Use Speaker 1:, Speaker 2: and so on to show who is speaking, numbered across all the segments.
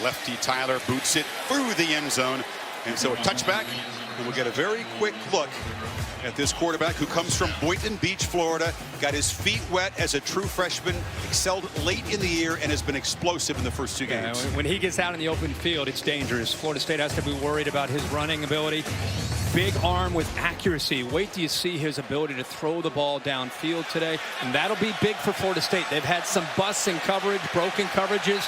Speaker 1: lefty Tyler boots it through the end zone. And so a touchback, and we'll get a very quick look at this quarterback who comes from Boynton Beach, Florida, got his feet wet as a true freshman, excelled late in the year, and has been explosive in the first 2 games.
Speaker 2: When he gets out in the open field, it's dangerous. Florida State has to be worried about his running ability. Big arm with accuracy. Wait till you see his ability to throw the ball downfield today, and that'll be big for Florida State. They've had some busts in coverage, broken coverages,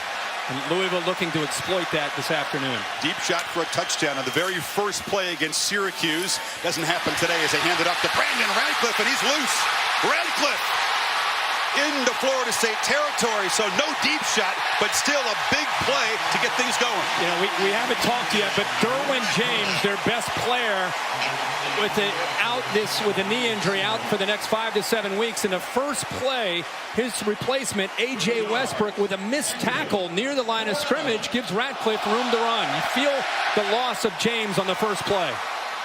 Speaker 2: and Louisville looking to exploit that this afternoon.
Speaker 1: Deep shot for a touchdown on the very first play against Syracuse. Doesn't happen today as they hand it up to Brandon Radcliffe, and he's loose. Radcliffe into Florida State territory, so no deep shot, but still a big play to get things going.
Speaker 2: You know, we haven't talked yet, but Derwin James, their best player, with a knee injury, out for the next 5 to 7 weeks. In the first play, his replacement, A.J. Westbrook, with a missed tackle near the line of scrimmage, gives Radcliffe room to run. You feel the loss of James on the first play.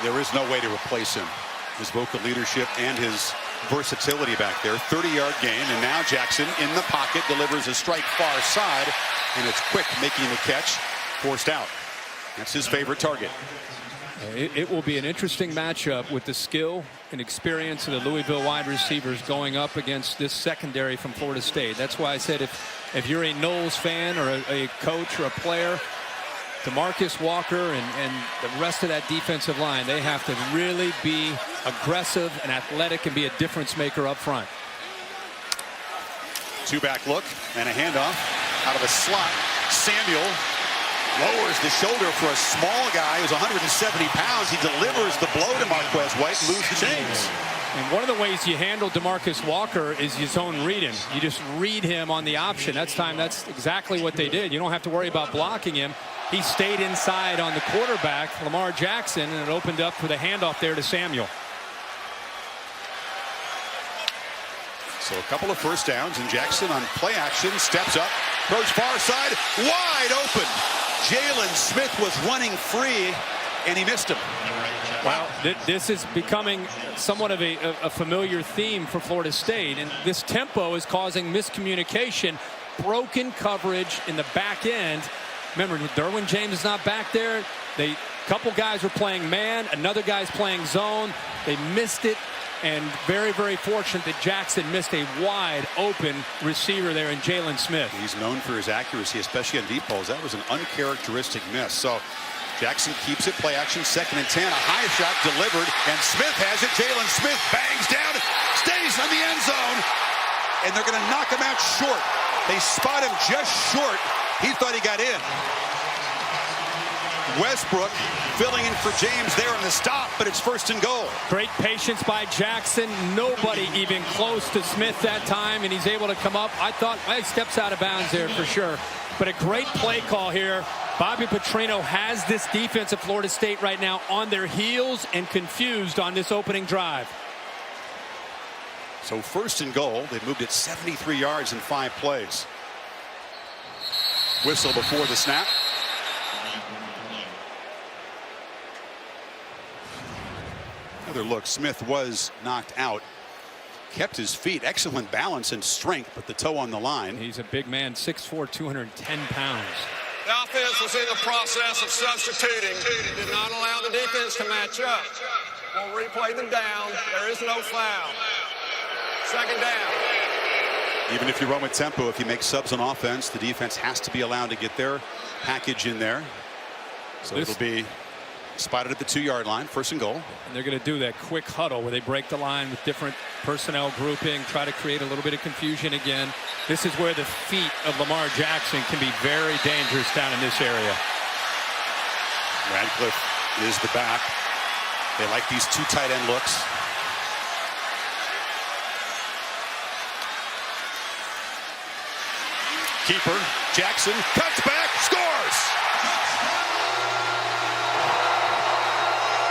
Speaker 1: There is no way to replace him. His vocal leadership and his versatility back there. 30-yard gain, and now Jackson in the pocket delivers a strike far side, and it's Quick making the catch, forced out. That's his favorite target.
Speaker 2: It will be an interesting matchup with the skill and experience of the Louisville wide receivers going up against this secondary from Florida State. That's why I said if you're a Knowles fan or a coach or a player, DeMarcus Walker and the rest of that defensive line, they have to really be aggressive and athletic and be a difference maker up front.
Speaker 1: Two-back look and a handoff out of a slot. Samuel lowers the shoulder for a small guy who's 170 pounds. He delivers the blow to Marquez White and moves the chains.
Speaker 2: And one of the ways you handle DeMarcus Walker is you zone read him. You just read him on the option. That's exactly what they did. You don't have to worry about blocking him. He stayed inside on the quarterback, Lamar Jackson, and it opened up for the handoff there to Samuel.
Speaker 1: So a couple of first downs, and Jackson on play action steps up, throws far side, wide open. Jalen Smith was running free, and he missed him.
Speaker 2: Well, this is becoming somewhat of a familiar theme for Florida State, and this tempo is causing miscommunication, broken coverage in the back end. Remember, Derwin James is not back there. A couple guys were playing man, another guy's playing zone. They missed it, and very, very fortunate that Jackson missed a wide open receiver there in Jalen Smith.
Speaker 1: He's known for his accuracy, especially on deep balls. That was an uncharacteristic miss. So Jackson keeps it, play action, 2nd and 10, a high shot delivered, and Smith has it. Jalen Smith bangs down, stays on the end zone, and they're going to knock him out short. They spot him just short. He thought he got in. Westbrook filling in for James there on the stop, but it's 1st and goal.
Speaker 2: Great patience by Jackson. Nobody even close to Smith that time, and he's able to come up. I thought, well, he steps out of bounds there for sure. But a great play call here. Bobby Petrino has this defense of Florida State right now on their heels and confused on this opening drive.
Speaker 1: So 1st and goal. They've moved it 73 yards in 5 plays. Whistle before the snap. Another look. Smith was knocked out. Kept his feet. Excellent balance and strength, but the toe on the line.
Speaker 2: He's a big man, 6'4", 210 pounds.
Speaker 3: The offense was in the process of substituting. Did not allow the defense to match up. We'll replay them down. There is no foul. 2nd down.
Speaker 1: Even if you run with tempo, if you make subs on offense, the defense has to be allowed to get their package in there. So it'll be spotted at the 2-yard line, 1st and goal.
Speaker 2: And they're going to do that quick huddle where they break the line with different personnel grouping, try to create a little bit of confusion again. This is where the feet of Lamar Jackson can be very dangerous down in this area.
Speaker 1: Radcliffe is the back. They like these 2 tight end looks. Keeper, Jackson, cuts back, scores!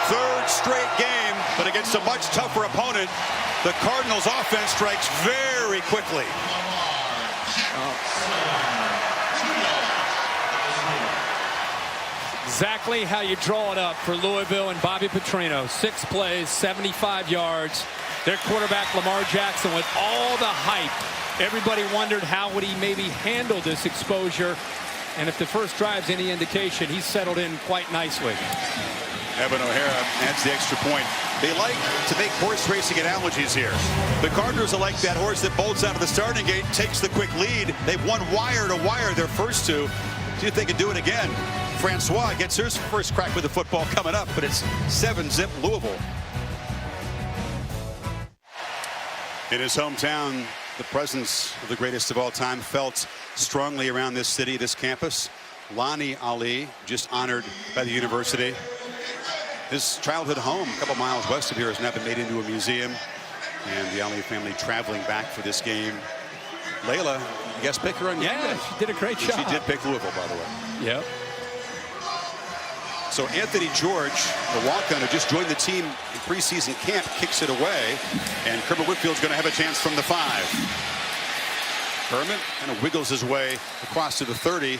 Speaker 1: 3rd straight game, but against a much tougher opponent, the Cardinals' offense strikes very quickly.
Speaker 2: Exactly how you draw it up for Louisville and Bobby Petrino. 6 plays, 75 yards. Their quarterback, Lamar Jackson, with all the hype. Everybody wondered how would he maybe handle this exposure. And if the first drive's any indication, he's settled in quite nicely.
Speaker 1: Evan O'Hara adds the extra point. They like to make horse racing analogies here. The Cardinals are like that horse that bolts out of the starting gate, takes the quick lead. They've won wire to wire their first two. See if they can do it again. Francois gets his first crack with the football coming up, but it's 7-zip Louisville. In his hometown, the presence of the greatest of all time felt strongly around this city, this campus. Lonnie Ali, just honored by the university. His childhood home, a couple miles west of here, has now been made into a museum. And the Ali family traveling back for this game. Layla, guest picker on
Speaker 2: Yeah, she did a great job.
Speaker 1: She did pick Louisville, by the way.
Speaker 2: Yep.
Speaker 1: So Anthony George, the walk-on who just joined the team in preseason camp, kicks it away. And Kermit Whitfield's going to have a chance from the 5. Kermit kind of wiggles his way across to the 30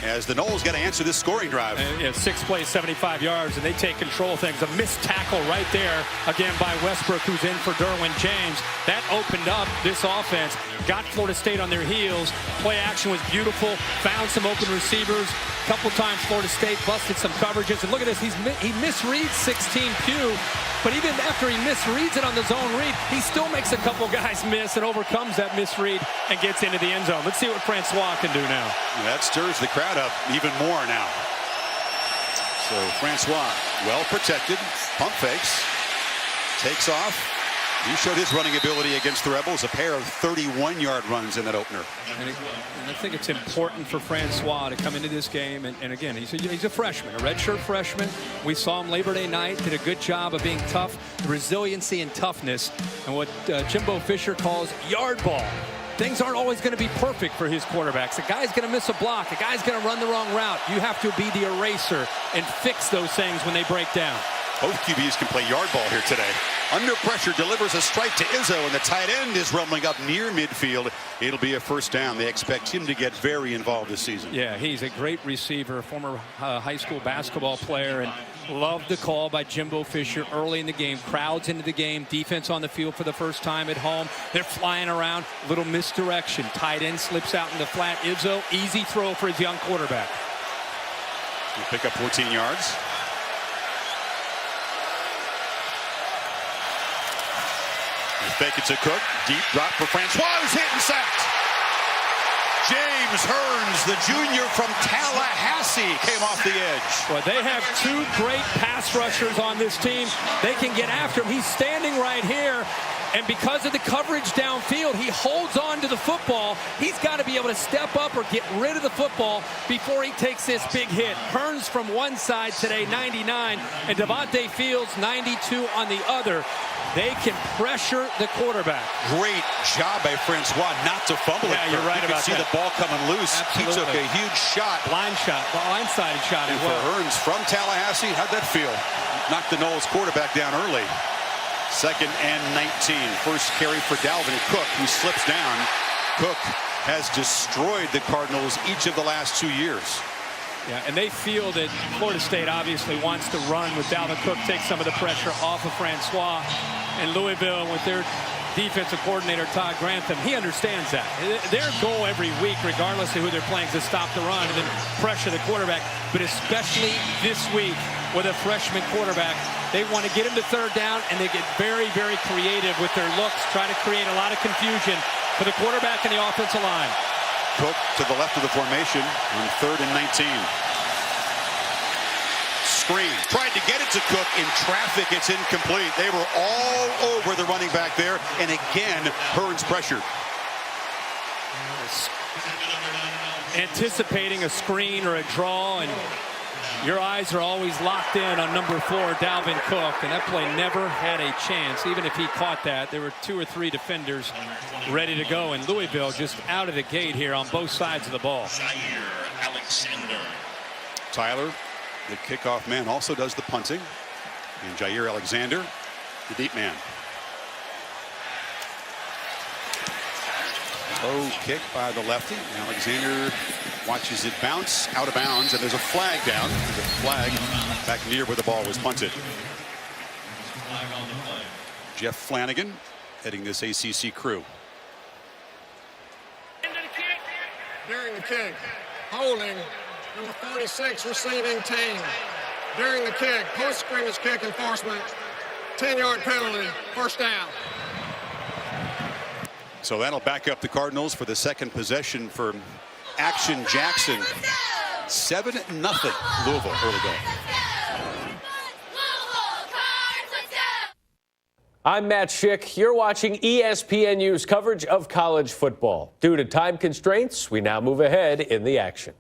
Speaker 1: as the Noles got to answer this scoring drive.
Speaker 2: Yeah, 6 plays, 75 yards, and they take control of things. A missed tackle right there, again by Westbrook, who's in for Derwin James. That opened up this offense, got Florida State on their heels. Play action was beautiful, found some open receivers. A couple times Florida State busted some coverages. And look at this, he misreads 16 Pugh. But even after he misreads it on the zone read, he still makes a couple guys miss and overcomes that misread and gets into the end zone. Let's see what Francois can do now.
Speaker 1: That stirs the crowd up even more now. So Francois, well protected, pump fakes, takes off. He showed his running ability against the Rebels, a pair of 31-yard runs in that opener.
Speaker 2: And I think it's important for Francois to come into this game. And again, he's a freshman, a redshirt freshman. We saw him Labor Day night, did a good job of being tough, resiliency and toughness, and what Jimbo Fisher calls yard ball. Things aren't always going to be perfect for his quarterbacks. A guy's going to miss a block. A guy's going to run the wrong route. You have to be the eraser and fix those things when they break down.
Speaker 1: Both QBs can play yard ball here today. Under pressure, delivers a strike to Izzo, and the tight end is rumbling up near midfield. It'll be a first down. They expect him to get very involved this season.
Speaker 2: Yeah, he's a great receiver, former high school basketball player, and loved the call by Jimbo Fisher early in the game. Crowds into the game, defense on the field for the first time at home. They're flying around, little misdirection. Tight end slips out in the flat. Izzo, easy throw for his young quarterback.
Speaker 1: He'll pick up 14 yards. Fake it to Cook. Deep drop for Francois, who's hit and sacked. James Hearns, the junior from Tallahassee, came off the edge.
Speaker 2: Well, they have 2 great pass rushers on this team. They can get after him. He's standing right here. And because of the coverage downfield, he holds on to the football. He's got to be able to step up or get rid of the football before he takes this big hit. Hearns from one side today, 99, and Devontae Fields, 92 on the other. They can pressure the quarterback.
Speaker 1: Great job by Francois not to fumble it.
Speaker 2: Yeah, you're right about that.
Speaker 1: You can see the ball coming loose.
Speaker 2: Absolutely.
Speaker 1: He took a huge shot.
Speaker 2: Blindside shot as
Speaker 1: And
Speaker 2: well.
Speaker 1: for Hearns from Tallahassee, how'd that feel? Knocked the Noles quarterback down early. 2nd and 19. First carry for Dalvin Cook, who slips down. Cook has destroyed the Cardinals each of the last 2 years.
Speaker 2: Yeah, and they feel that Florida State obviously wants to run with Dalvin Cook, take some of the pressure off of Francois. And Louisville, with their defensive coordinator, Todd Grantham, he understands that. Their goal every week, regardless of who they're playing, is to stop the run and then pressure the quarterback. But especially this week with a freshman quarterback, they want to get him to 3rd down, and they get very, very creative with their looks, try to create a lot of confusion for the quarterback and the offensive line.
Speaker 1: Cook to the left of the formation on 3rd and 19. Screen. Tried to get it to Cook in traffic. It's incomplete. They were all over the running back there. And again, Hearns pressured.
Speaker 2: Anticipating a screen or a draw, and your eyes are always locked in on number 4, Dalvin Cook, and that play never had a chance. Even if he caught that, there were 2 or 3 defenders ready to go, and Louisville just out of the gate here on both sides of the ball.
Speaker 1: Tyler, the kickoff man, also does the punting, and Jair Alexander, the deep man. Low kick by the lefty. Alexander watches it bounce out of bounds, and there's a flag down. There's a flag back near where the ball was punted. Jeff Flanagan heading this ACC crew.
Speaker 3: During the kick, holding number 46 receiving team. During the kick, post-scrimmage kick enforcement, 10-yard penalty, first down.
Speaker 1: So that'll back up the Cardinals for the second possession for Action Jackson. 7-0 Louisville early going.
Speaker 4: I'm Matt Schick. You're watching ESPNU's coverage of college football. Due to time constraints, we now move ahead in the action.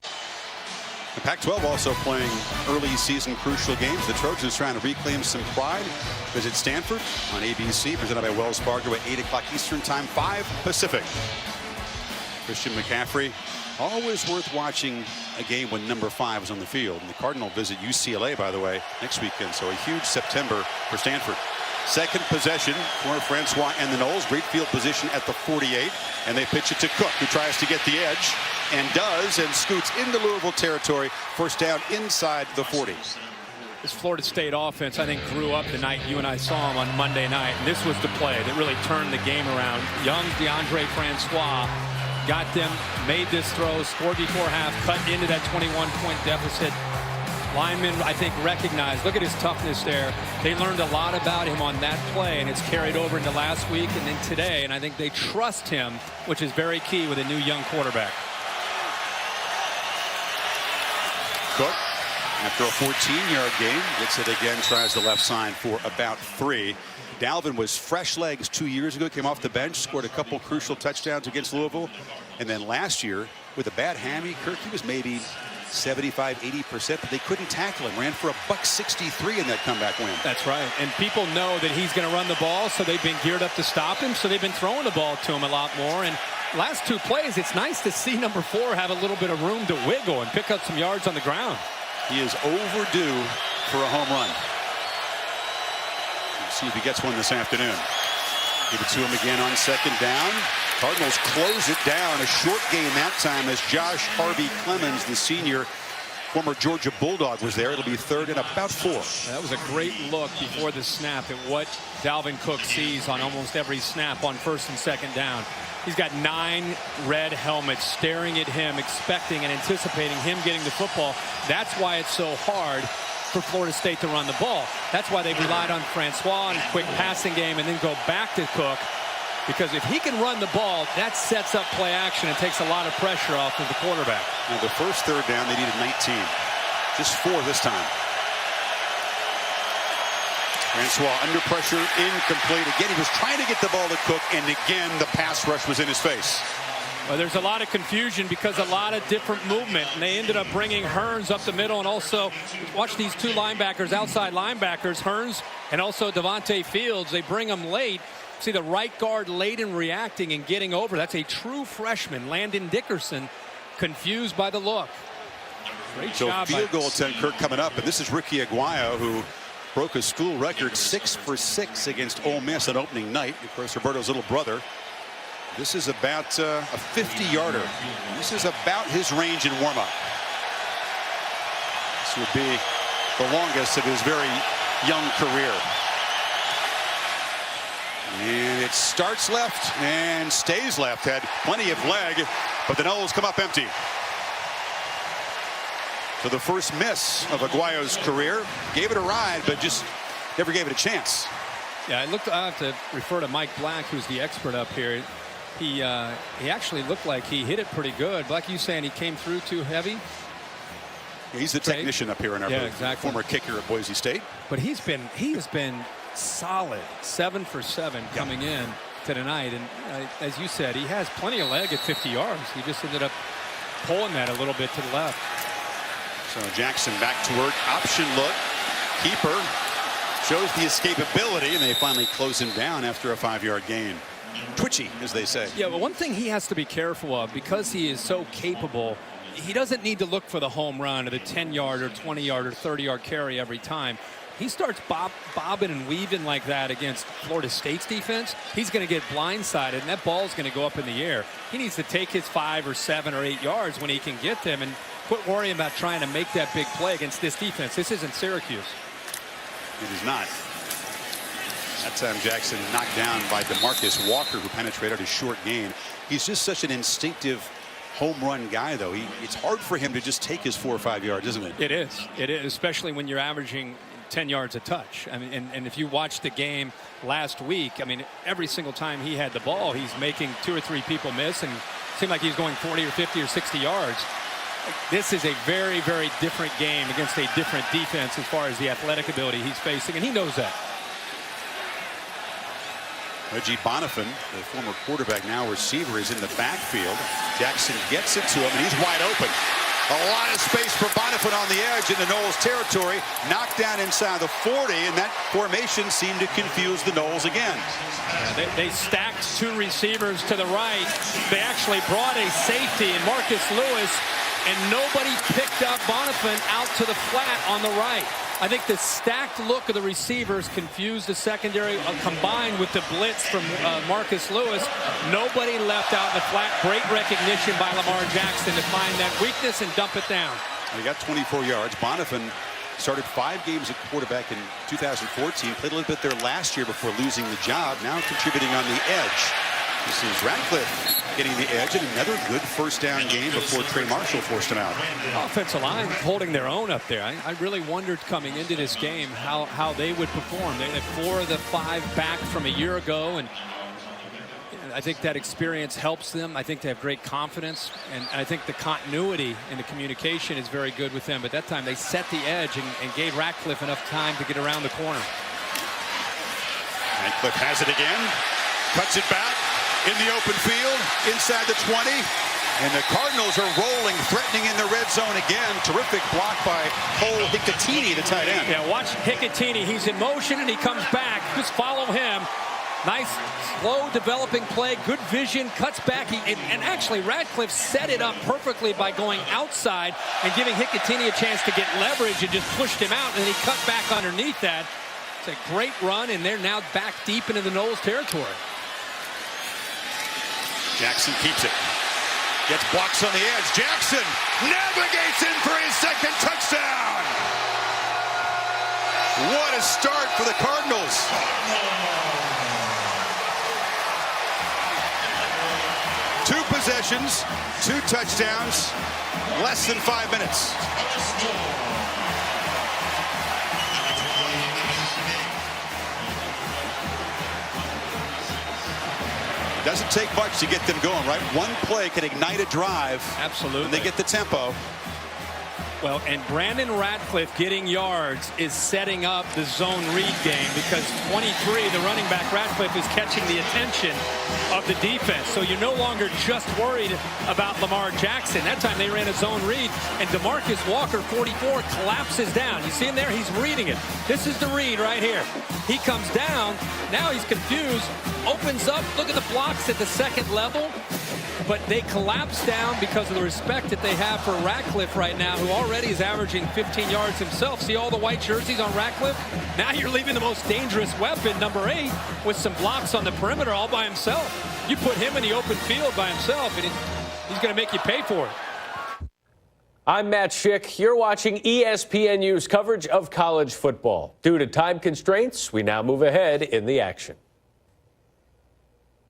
Speaker 1: The Pac-12 also playing early season crucial games. The Trojans trying to reclaim some pride. Visit Stanford on ABC, presented by Wells Fargo at 8 o'clock Eastern Time, 5 Pacific. Christian McCaffrey, always worth watching a game when number 5 is on the field. And the Cardinal visit UCLA, by the way, next weekend. So a huge September for Stanford. Second possession for Francois and the Noles. Great field position at the 48. And they pitch it to Cook, who tries to get the edge and does, and scoots into Louisville territory. First down inside the 40.
Speaker 2: This Florida State offense, I think, grew up the night you and I saw him on Monday night. And this was the play that really turned the game around. Young DeAndre Francois got them, made this throw, scored before half, cut into that 21-point deficit. Linemen, I think, recognized, look at his toughness there. They learned a lot about him on that play, and it's carried over into last week and then today. And I think they trust him, which is very key with a new young quarterback.
Speaker 1: Cook, after a 14-yard gain, gets it again, tries the left side for about 3. Dalvin was fresh legs 2 years ago, came off the bench, scored a couple crucial touchdowns against Louisville. And then last year, with a bad hammy, Kirk, he was maybe 75–80%, but they couldn't tackle him. Ran for $163 in that comeback win.
Speaker 2: That's right. And people know that he's going to run the ball, so they've been geared up to stop him. So they've been throwing the ball to him a lot more. And last 2 plays, it's nice to see number 4 have a little bit of room to wiggle and pick up some yards on the ground.
Speaker 1: He is overdue for a home run. Let's see if he gets one this afternoon. Give it to him again on second down. Cardinals close it down. A short game that time as Josh Harvey Clemens, the senior, former Georgia Bulldog, was there. It'll be third and about 4.
Speaker 2: That was a great look before the snap at what Dalvin Cook sees on almost every snap on first and second down. He's got 9 red helmets staring at him, expecting and anticipating him getting the football. That's why it's so hard for Florida State to run the ball. That's why they've relied on Francois and a quick passing game and then go back to Cook. Because if he can run the ball, that sets up play action and takes a lot of pressure off of the quarterback.
Speaker 1: Now the first third down, they needed 19. Just 4 this time. Francois under pressure, incomplete. Again, he was trying to get the ball to Cook, and again, the pass rush was in his face.
Speaker 2: Well, there's a lot of confusion because a lot of different movement, and they ended up bringing Hearns up the middle, and also watch these 2 linebackers, outside linebackers, Hearns and also Devontae Fields. They bring them late. See the right guard late in reacting and getting over. That's a true freshman, Landon Dickerson, confused by the look. Great job.
Speaker 1: Field goal attempt, Kirk, coming up, and this is Ricky Aguayo, who broke a school record 6 for 6 against Ole Miss on opening night. Of course, Roberto's little brother. This is about a 50-yarder. This is about his range in warm-up. This would be the longest of his very young career. And it starts left and stays left. Had plenty of leg, but the Noles come up empty. So the first miss of Aguayo's career. Gave it a ride, but just never gave it a chance.
Speaker 2: Yeah, I have to refer to Mike Black, who's the expert up here. He actually looked like he hit it pretty good. Like you saying, he came through too heavy.
Speaker 1: Yeah, he's the technician up here in our booth.
Speaker 2: Exactly.
Speaker 1: Former kicker at Boise State.
Speaker 2: But he has been solid, 7 for 7 coming in to tonight. And as you said, he has plenty of leg at 50 yards. He just ended up pulling that a little bit to the left.
Speaker 1: So Jackson back to work. Option look. Keeper shows the escapability, and they finally close him down after a 5-yard gain. Twitchy, as they say.
Speaker 2: Yeah, but one thing he has to be careful of, because he is so capable, he doesn't need to look for the home run or the 10-yard or 20-yard or 30-yard carry every time. He starts bobbing and weaving like that against Florida State's defense, he's going to get blindsided, and that ball's going to go up in the air. He needs to take his 5 or 7 or 8 yards when he can get them and quit worrying about trying to make that big play against this defense. This isn't Syracuse.
Speaker 1: It is not. That time Jackson knocked down by DeMarcus Walker, who penetrated a short gain. He's just such an instinctive home run guy, though. It's hard for him to just take his 4 or 5 yards, isn't it?
Speaker 2: It is. It is, especially when you're averaging 10 yards a touch. I mean, and if you watch the game last week, I mean, every single time he had the ball, he's making 2 or 3 people miss, and it seemed like he's going 40 or 50 or 60 yards. This is a very, very different game against a different defense as far as the athletic ability he's facing, and he knows that.
Speaker 1: Reggie Bonifant, the former quarterback, now receiver, is in the backfield. Jackson gets it to him, and he's wide open. A lot of space for Bonifant on the edge in the Noles territory. Knocked down inside the 40, and that formation seemed to confuse the Noles again.
Speaker 2: They stacked 2 receivers to the right. They actually brought a safety in Marcus Lewis, and nobody picked up Bonifant out to the flat on the right. I think the stacked look of the receivers confused the secondary, combined with the blitz from Marcus Lewis. Nobody left out in the flat. Great recognition by Lamar Jackson to find that weakness and dump it down.
Speaker 1: He got 24 yards. Bonifant started 5 games at quarterback in 2014. Played a little bit there last year before losing the job. Now contributing on the edge. This is Radcliffe getting the edge, and another good first down game before Trey Marshall forced him out.
Speaker 2: Offensive line holding their own up there. I really wondered coming into this game how they would perform. They had 4 of the 5 back from a year ago, and I think that experience helps them. I think they have great confidence, and I think the continuity and the communication is very good with them. But that time they set the edge and gave Radcliffe enough time to get around the corner.
Speaker 1: Radcliffe has it again, cuts it back. In the open field, inside the 20, and the Cardinals are rolling, threatening in the red zone again. Terrific block by Cole Hicatini, the tight end.
Speaker 2: Yeah, watch Hicatini. He's in motion, and he comes back. Just follow him. Nice, slow developing play, good vision, cuts back. And actually, Radcliffe set it up perfectly by going outside and giving Hicatini a chance to get leverage, and just pushed him out, and then he cut back underneath that. It's a great run, and they're now back deep into the Noles territory.
Speaker 1: Jackson keeps it. Gets blocks on the edge. Jackson navigates in for his 2nd touchdown. What a start for the Cardinals. Two possessions, 2 touchdowns, less than 5 minutes. Doesn't take much to get them going, right? One play can ignite a drive.
Speaker 2: Absolutely.
Speaker 1: And they get the tempo.
Speaker 2: Well, and Brandon Radcliffe getting yards is setting up the zone read game, because 23, the running back Radcliffe, is catching the attention of the defense. So you're no longer just worried about Lamar Jackson. That time they ran a zone read, and DeMarcus Walker, 44, collapses down. You see him there? He's reading it. This is the read right here. He comes down. Now he's confused. Opens up. Look at the blocks at the 2nd level. But they collapse down because of the respect that they have for Radcliffe right now, who already is averaging 15 yards himself. See all the white jerseys on Radcliffe? Now you're leaving the most dangerous weapon, number 8, with some blocks on the perimeter all by himself. You put him in the open field by himself, and he's going to make you pay for it.
Speaker 4: I'm Matt Schick. You're watching ESPNU's coverage of college football. Due to time constraints, we now move ahead in the action.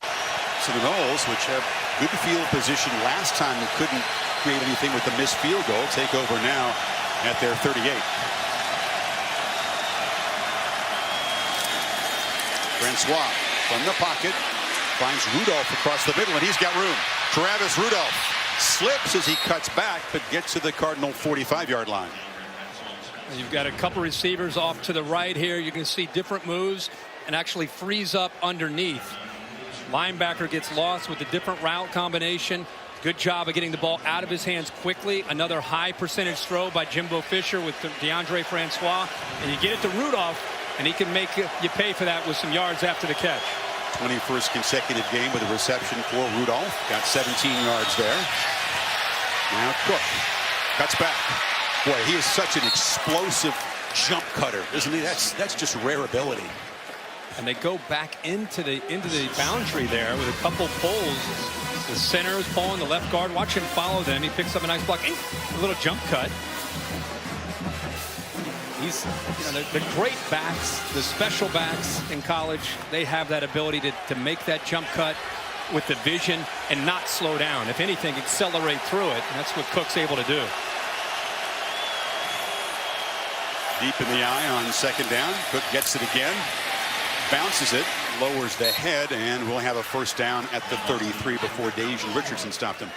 Speaker 1: So the Noles, which have good field position last time and couldn't create anything with the missed field goal, take over now at their 38. Francois from the pocket finds Rudolph across the middle, and he's got room. Travis Rudolph slips as he cuts back, but gets to the Cardinal 45-yard line.
Speaker 2: You've got a couple receivers off to the right here. You can see different moves and actually freeze up underneath. Linebacker gets lost with a different route combination. Good job of getting the ball out of his hands quickly. Another high percentage throw by Jimbo Fisher with DeAndre Francois. And you get it to Rudolph, and he can make you pay for that with some yards after the catch.
Speaker 1: 21st consecutive game with a reception for Rudolph. Got 17 yards there. Now Cook cuts back. Boy, he is such an explosive jump cutter, isn't he? That's just rare ability.
Speaker 2: And they go back into the boundary there with a couple pulls. The center is pulling, the left guard. Watch him follow them. He picks up a nice block. A little jump cut. He's, the great backs, the special backs in college, they have that ability to make that jump cut. with the vision and not slow down. If anything, accelerate through it. And that's what Cook's able to do.
Speaker 1: Deep in the eye on second down. Cook gets it again. Bounces it. Lowers the head. And we'll have a first down at the 33 before Dejan Richardson stopped him.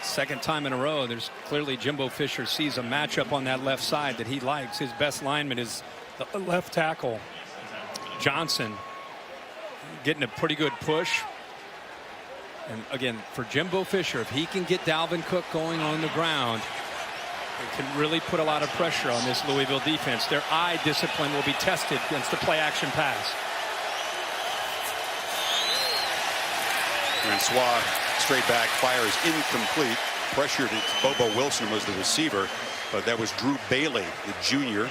Speaker 2: Second time in a row. There's clearly Jimbo Fisher sees a matchup on that left side that he likes. His best lineman is the left tackle, Johnson, getting a pretty good push. And again, for Jimbo Fisher, if he can get Dalvin Cook going on the ground, it can really put a lot of pressure on this Louisville defense. Their eye discipline will be tested against the play action pass.
Speaker 1: Francois straight back fires incomplete. Pressured. Bobo Wilson was the receiver, but that was Drew Bailey, the junior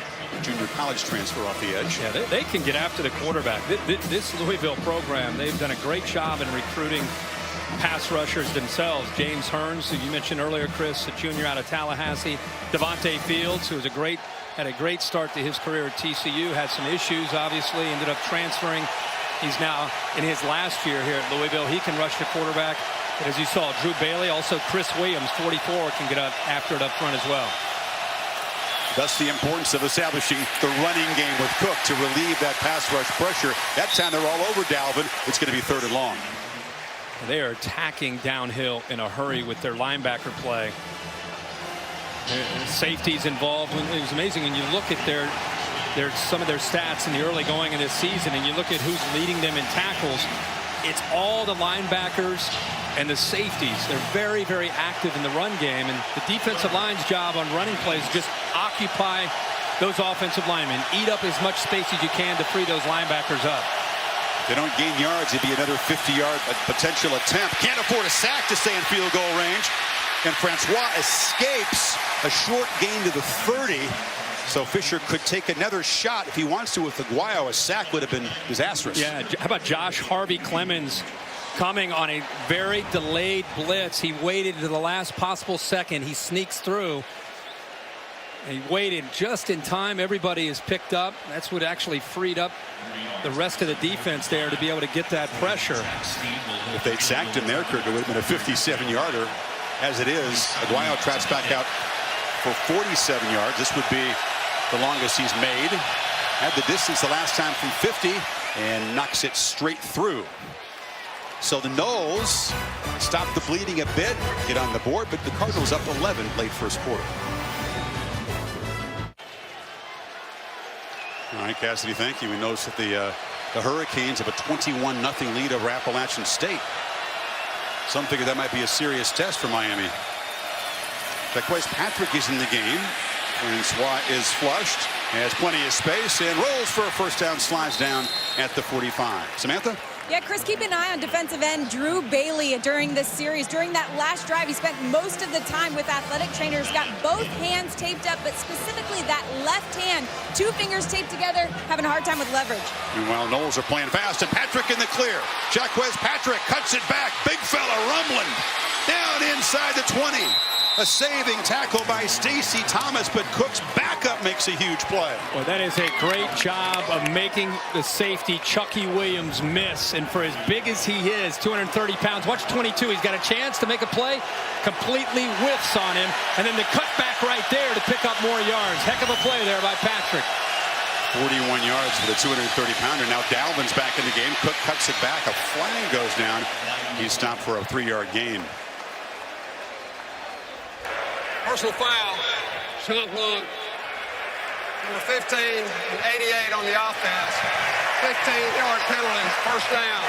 Speaker 1: college transfer off the edge.
Speaker 2: Yeah, they can get after the quarterback. This Louisville program, they've done a great job in recruiting pass rushers themselves. James Hearns, who you mentioned earlier, Chris, a junior out of Tallahassee. Devontae Fields, who was had a great start to his career at TCU, had some issues, obviously, ended up transferring. He's now in his last year here at Louisville. He can rush the quarterback. But as you saw, Drew Bailey, also Chris Williams, 44, can get up after it up front as well.
Speaker 1: Thus the importance of establishing the running game with Cook to relieve that pass rush pressure. That time they're all over Dalvin. It's going to be third and long.
Speaker 2: They are attacking downhill in a hurry with their linebacker play. Safeties involved. It was amazing when you look at some of their stats in the early going of this season, and you look at who's leading them in tackles. It's all the linebackers and the safeties. They're very, very active in the run game, and the defensive line's job on running plays is just occupy those offensive linemen, eat up as much space as you can to free those linebackers up.
Speaker 1: If they don't gain yards, it'd be another 50-yard potential attempt. Can't afford a sack to stay in field goal range. And Francois escapes a short gain to the 30. So Fisher could take another shot if he wants to with Aguayo. A sack would have been disastrous.
Speaker 2: Yeah, how about Josh Harvey Clemens coming on a very delayed blitz? He waited to the last possible second. He sneaks through. He waited just in time. Everybody is picked up. That's what actually freed up the rest of the defense there to be able to get that pressure.
Speaker 1: If they'd sacked him there, Kirk, it would have been a 57-yarder. As it is, Aguayo tracks back out for 47 yards. This would be the longest he's made. Had the distance the last time from 50 and knocks it straight through. So the Noles stop the bleeding a bit, get on the board, but the Cardinals up 11 late first quarter. All right, Cassidy, thank you. We notice that the Hurricanes have a 21-0 lead over Appalachian State. Some figure that might be a serious test for Miami. Jacquez Patrick is in the game. Francois is flushed, has plenty of space, and rolls for a first down, slides down at the 45. Samantha?
Speaker 5: Yeah, Chris, keep an eye on defensive end Drew Bailey during this series. During that last drive, he spent most of the time with athletic trainers, got both hands taped up, but specifically that left hand, two fingers taped together, having a hard time with leverage.
Speaker 1: Meanwhile, Noles are playing fast, and Patrick in the clear. Jacquez Patrick cuts it back. Big fella rumbling down inside the 20. A saving tackle by Stacy Thomas, but Cook's backup makes a huge play.
Speaker 2: Well, that is a great job of making the safety Chucky Williams miss. And for as big as he is, 230 pounds, watch 22. He's got a chance to make a play, completely whiffs on him, and then the cutback right there to pick up more yards. Heck of a play there by Patrick.
Speaker 1: 41 yards for the 230-pounder. Now Dalvin's back in the game. Cook cuts it back. A flag goes down. He's stopped for a 3-yard gain.
Speaker 3: Personal foul. Shot block. Number 15 and 88 on the offense. 15-yard penalty. First down.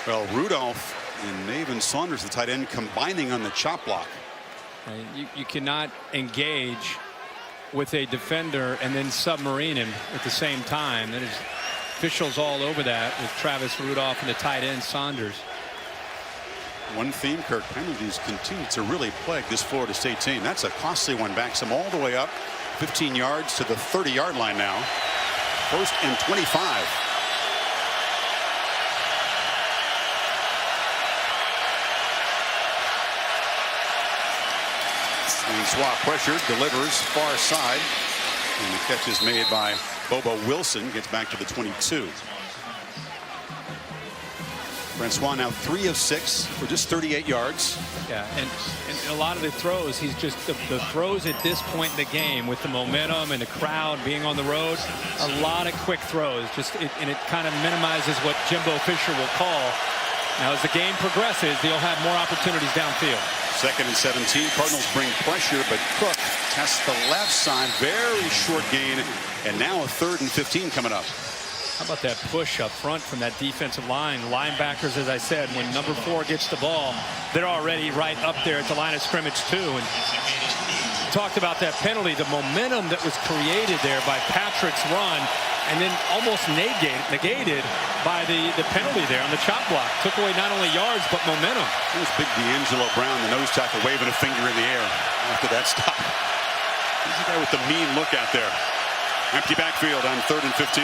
Speaker 1: Well, Rudolph and Navin Saunders, the tight end, combining on the chop block.
Speaker 2: You cannot engage with a defender and then submarine him at the same time. That is officials all over that with Travis Rudolph and the tight end Saunders.
Speaker 1: One theme, Kirk, penalties continue to really plague this Florida State team. That's a costly one. Backs them all the way up 15 yards to the 30-yard line now. First and 25. And Swap pressure delivers far side. And the catch is made by Bobo Wilson. Gets back to the 22. Francois now 3 of 6 for just 38 yards.
Speaker 2: Yeah, and a lot of the throws, he's just the throws at this point in the game with the momentum and the crowd being on the road, a lot of quick throws. And it kind of minimizes what Jimbo Fisher will call. Now, as the game progresses, they'll have more opportunities downfield.
Speaker 1: 2nd and 17. Cardinals bring pressure, but Cook tests the left side. Very short gain, and now a 3rd and 15 coming up.
Speaker 2: How about that push up front from that defensive line? Linebackers, as I said, when number 4 gets the ball, they're already right up there at the line of scrimmage, too. And talked about that penalty, the momentum that was created there by Patrick's run, and then almost negated by the penalty there on the chop block. Took away not only yards, but momentum.
Speaker 1: There's big D'Angelo Brown, the nose tackle, waving a finger in the air after that stop. He's the guy with the mean look out there. Empty backfield on 3rd and 15.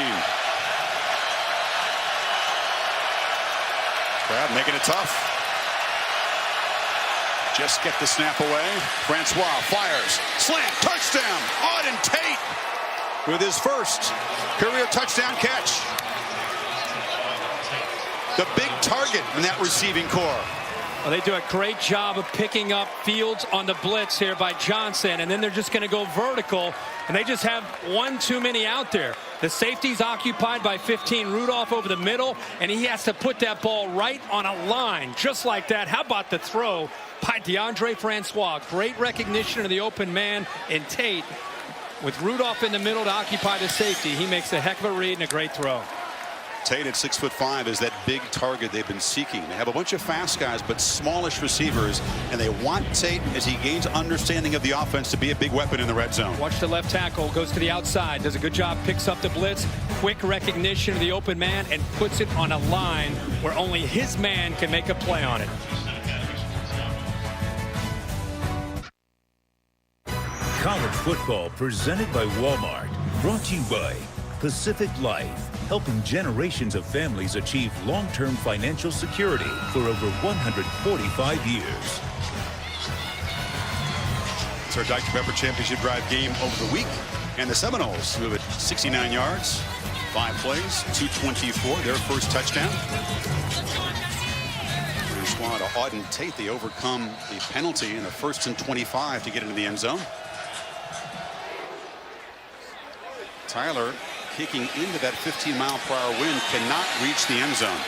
Speaker 1: Crowd making it tough. Just get the snap away. Francois fires. Slant. Touchdown. Auden Tate with his first career touchdown catch. The big target in that receiving core.
Speaker 2: Well, they do a great job of picking up Fields on the blitz here by Johnson, and then they're just going to go vertical, and they just have one too many out there. The safety's occupied by 15, Rudolph over the middle, and he has to put that ball right on a line, just like that. How about the throw by DeAndre Francois? Great recognition of the open man in Tate. With Rudolph in the middle to occupy the safety, he makes a heck of a read and a great throw.
Speaker 1: Tate at 6'5" is that big target they've been seeking. They have a bunch of fast guys, but smallish receivers, and they want Tate, as he gains understanding of the offense, to be a big weapon in the red zone.
Speaker 2: Watch the left tackle, goes to the outside, does a good job, picks up the blitz, quick recognition of the open man, and puts it on a line where only his man can make a play on it.
Speaker 6: College football presented by Walmart. Brought to you by Pacific Life, helping generations of families achieve long-term financial security for over 145 years.
Speaker 1: It's our Dr. Pepper Championship Drive game over the week, and the Seminoles move it 69 yards, 5 plays, 224, their first touchdown. Francois to Auden Tate, they overcome the penalty in the 1st and 25 to get into the end zone. Tyler, kicking into that 15-mile-per-hour wind, cannot reach the end zone.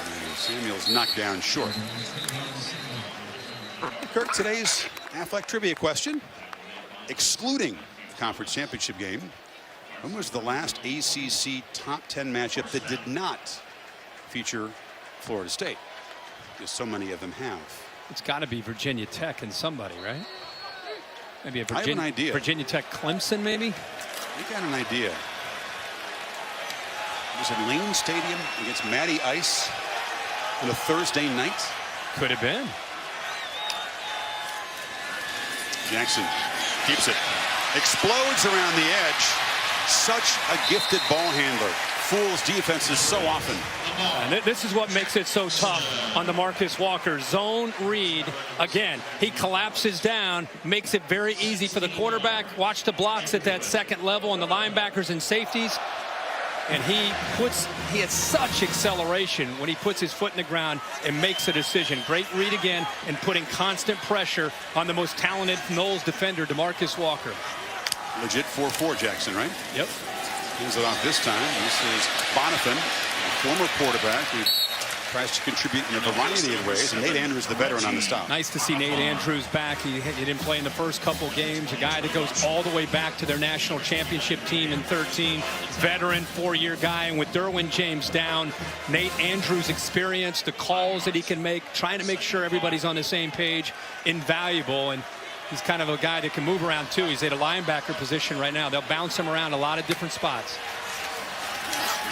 Speaker 1: And Samuel's knocked down short. Kirk, today's Athletic Trivia question, excluding the conference championship game, when was the last ACC top 10 matchup that did not feature Florida State? Because so many of them have. It's
Speaker 2: got to be Virginia Tech and somebody, right? Maybe a
Speaker 1: I have an idea.
Speaker 2: Virginia Tech Clemson, maybe?
Speaker 1: I got an idea. It was at Lane Stadium against Matty Ice on a Thursday night.
Speaker 2: Could have been.
Speaker 1: Jackson keeps it. Explodes around the edge. Such a gifted ball handler. Fools defenses so often.
Speaker 2: And this is what makes it so tough on the Marcus Walker zone read. Again, he collapses down, makes it very easy for the quarterback. Watch the blocks at that second level on the linebackers and safeties. And he has such acceleration when he puts his foot in the ground and makes a decision. Great read again, and putting constant pressure on the most talented Noles defender, DeMarcus Walker.
Speaker 1: Legit 4-4 Jackson, right?
Speaker 2: Yep.
Speaker 1: Hands it off this time. This is Bonifant, a former quarterback who tries to contribute in a variety of ways, and Nate Andrews, the veteran, on the stop.
Speaker 2: Nice to see Nate Andrews back. He didn't play in the first couple games. A guy that goes all the way back to their national championship team in 13. Veteran, 4-year guy. And with Derwin James down, Nate Andrews' experience, the calls that he can make, trying to make sure everybody's on the same page, invaluable. And he's kind of a guy that can move around, too. He's at a linebacker position right now. They'll bounce him around a lot of different spots.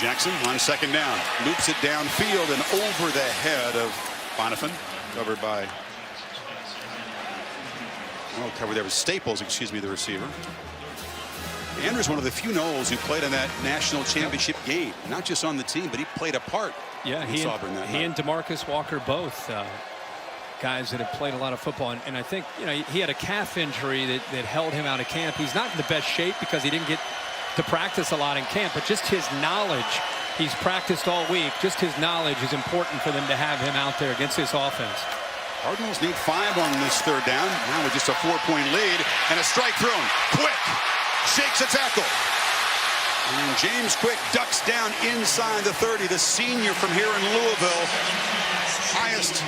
Speaker 1: Jackson on second down. Loops it downfield and over the head of Bonifant. Covered by... covered there was Staples, excuse me, the receiver. Andrews, one of the few Noles who played in that national championship game. Not just on the team, but he played a part.
Speaker 2: Yeah, he and DeMarcus Walker both. Guys that have played a lot of football, and I think he had a calf injury that held him out of camp. He's not in the best shape because he didn't get to practice a lot in camp, but just his knowledge he's practiced all week. Just his knowledge is important for them to have him out there against this offense.
Speaker 1: Cardinals need 5 on this third down. Now with just a 4-point lead and a strike thrown. Quick shakes a tackle. And James Quick ducks down inside the 30. The senior from here in Louisville. Highest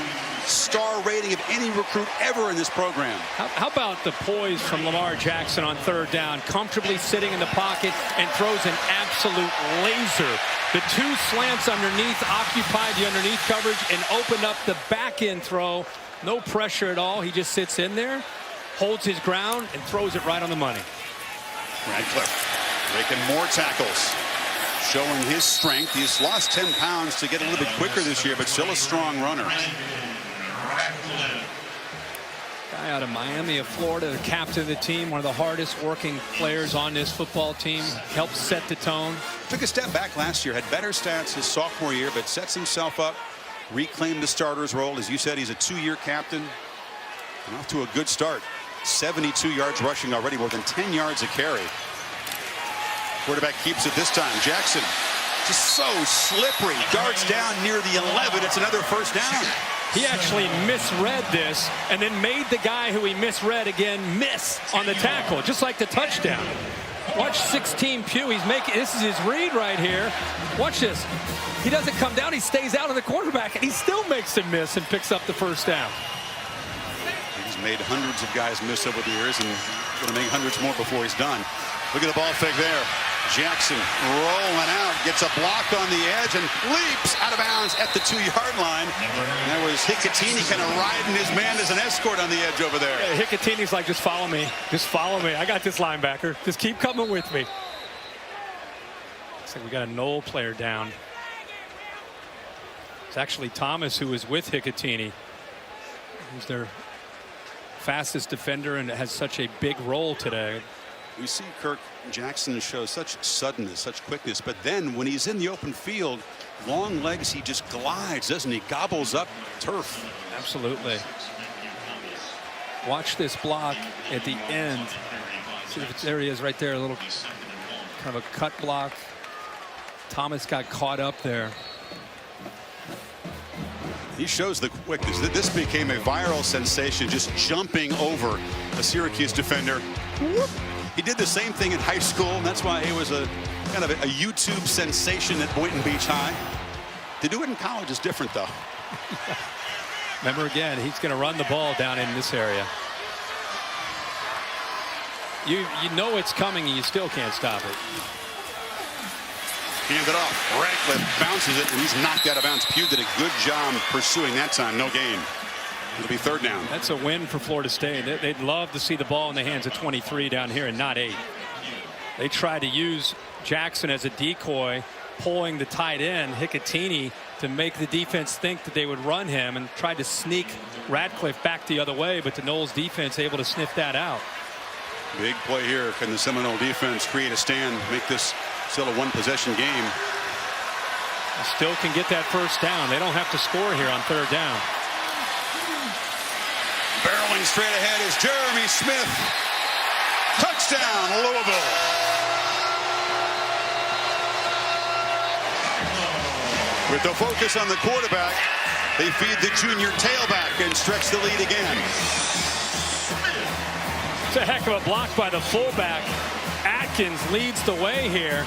Speaker 1: star rating of any recruit ever in this program.
Speaker 2: How about the poise from Lamar Jackson on third down? Comfortably sitting in the pocket and throws an absolute laser. The 2 slants underneath occupied the underneath coverage and opened up the back end throw. No pressure at all. He just sits in there, holds his ground, and throws it right on the money.
Speaker 1: Radcliffe making more tackles, showing his strength. He's lost 10 pounds to get a little bit quicker this year, but still a strong runner.
Speaker 2: Guy out of Miami of Florida, the captain of the team, one of the hardest working players on this football team, helps set the tone.
Speaker 1: Took a step back last year, had better stats his sophomore year, but sets himself up, reclaimed the starter's role. As you said, he's a 2-year captain and off to a good start. 72 yards rushing already, more than 10 yards a carry. Quarterback keeps it this time. Jackson just so slippery, darts down near the 11. It's another first down.
Speaker 2: He actually misread this and then made the guy who he misread again miss on the tackle, just like the touchdown. Watch 16 Pugh. He's making, this is his read right here. Watch this. He doesn't come down. He stays out of the quarterback, and he still makes him miss and picks up the first down.
Speaker 1: He's made hundreds of guys miss over the years and going to make hundreds more before he's done. Look at the ball fake there. Jackson rolling out, gets a block on the edge and leaps out of bounds at the 2-yard line. And that was Hickatini kind of riding his man as an escort on the edge over there.
Speaker 2: Yeah, Hickatini's like, just follow me. Just follow me. I got this linebacker. Just keep coming with me. Looks like we got a Knoll player down. It's actually Thomas who was with Hickatini. He's their fastest defender and has such a big role today.
Speaker 1: We see Kirk Jackson show such suddenness, such quickness, but then when he's in the open field, long legs, he just glides, doesn't he? Gobbles up turf.
Speaker 2: Absolutely. Watch this block at the end. See if it's, there he is right there, a little kind of a cut block. Thomas got caught up there.
Speaker 1: He shows the quickness. This became a viral sensation, just jumping over a Syracuse defender. Whoop. He did the same thing in high school, and that's why he was a kind of a YouTube sensation at Boynton Beach High. To do it in college is different, though.
Speaker 2: Remember, again, he's going to run the ball down in this area. You know it's coming, and you still can't stop it.
Speaker 1: Hand it off. Radcliffe bounces it, and he's knocked out of bounds. Pugh did a good job pursuing that time. No gain. It'll be third down.
Speaker 2: That's a win for Florida State. They'd love to see the ball in the hands of 23 down here and not 8. They tried to use Jackson as a decoy, pulling the tight end, Hickatini, to make the defense think that they would run him, and tried to sneak Radcliffe back the other way, but the Knowles defense able to sniff that out.
Speaker 1: Big play here. Can the Seminole defense create a stand, make this still a 1-possession game?
Speaker 2: They still can get that first down. They don't have to score here on third down.
Speaker 1: Barreling straight ahead is Jeremy Smith. Touchdown, Louisville. With the focus on the quarterback, they feed the junior tailback and stretch the lead again.
Speaker 2: It's a heck of a block by the fullback. Atkins leads the way here.